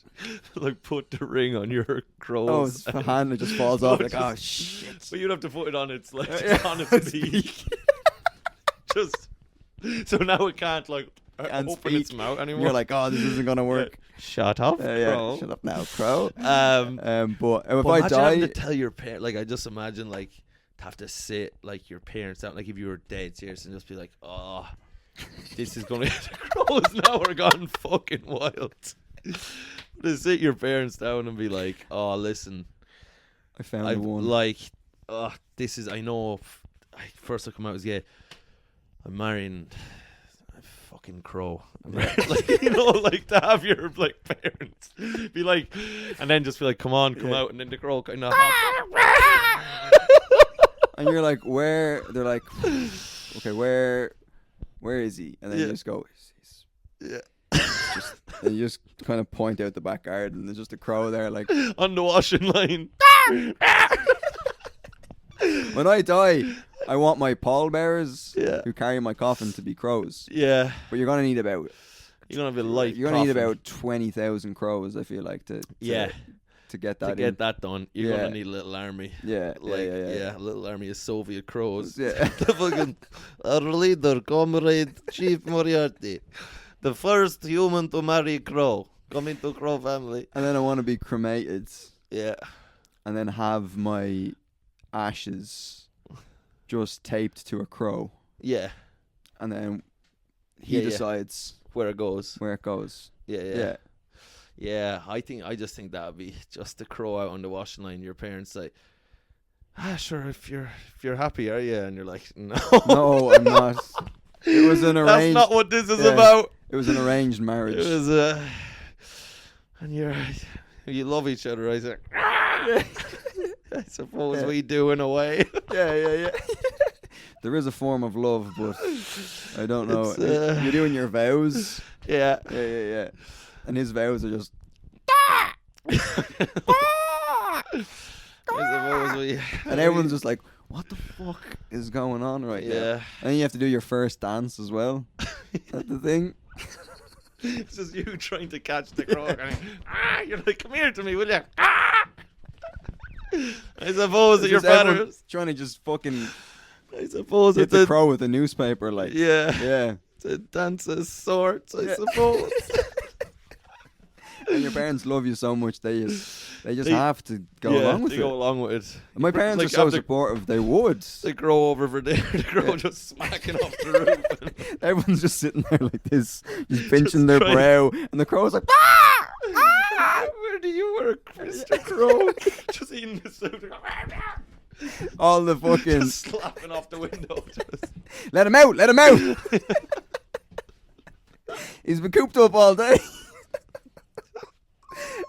like put the ring on your crow's. Oh, his hand just falls off. Like, oh shit! But you'd have to put it on its like just on its beak. Just so now it can't like open its mouth anymore. You're like, oh, this isn't gonna work. Shut up, crow. Shut up now, crow. But if I I die, to tell your parents, like I just imagine like to have to sit like your parents down, like if you were dead serious, and just be like, oh, this is gonna the crows now are gone fucking wild. To sit your parents down and be like, oh, listen, I found one. Like, oh, this is I know. First I come out as gay. I'm marrying a fucking crow. Like, you know, like to have your like parents be like, and then just be like, come on, come out, and then the crow kind of and you're like, where? They're like, okay, where is he? And then you just go, and you just kind of point out the back garden. There's just a crow there, like on the washing line. When I die, I want my pallbearers who carry my coffin to be crows. Yeah. But you're gonna need about 20,000 crows. I feel like to to get that to in. get that done, you're Yeah. gonna need a little army. Yeah, Like, yeah. a little army of Soviet crows. Yeah. The fucking our leader, Comrade Chief Moriarty, the first human to marry crow, come into crow family. And then I want to be cremated, Yeah, and then have my ashes just taped to a crow, yeah. and then he Yeah. decides Where it goes. where it goes. Yeah. I just think that would be just a crow out on the washing line. Your parents say, sure, if you're happy, are you? And you're like, no. No, I'm not. It was an That's arranged. not what this is Yeah. about. It was an arranged marriage. It was and you love each other. I said, I suppose we do in a way. Yeah. There is a form of love, but I don't know. It's, You're doing your vows. Yeah. Yeah. And his vows are just. I suppose we. And everyone's just like, what the fuck is going on right now? Yeah. And then you have to do your first dance as well. That's the thing. It's just you trying to catch the crow. Going, you're like, come here to me, will you? I suppose that It's your just everyone father's. trying to just fucking I suppose hit it's the a crow with a newspaper, like. yeah. It's a dance of sorts, I suppose. And your parents love you so much, they just They- have to go along with they it. go along with it. My parents Like, are so have the- supportive, they would. The crow over for there. The crow just smacking off the roof. Everyone's just sitting there like this, just pinching their trying- brow, and the crow's like, Where do you work, Mr. Crow? Just eating the soup. all the fucking, Just slapping off the window. Just. let him out! He's been cooped up all day.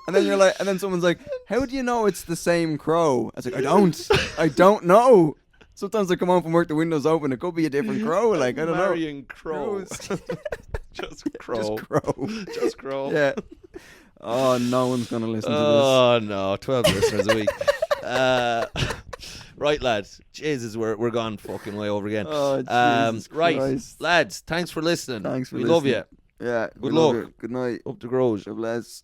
And then you're like, and then someone's like, how do you know it's the same crow? I was like, I don't know. Sometimes I come home from work, the window's open, it could be a different crow, like, I don't know. Marrying crow. Just crow. Just crow. Just crow. Yeah. Oh, no one's going to listen to Oh no, 12 listeners a week. Right, lads. Jesus, we're gone fucking way over again. Oh, Jesus right, Christ. lads. Thanks for listening. Thanks for we listening. love you. this. Yeah. Good we love luck. you. Good night. Up the grows. God bless.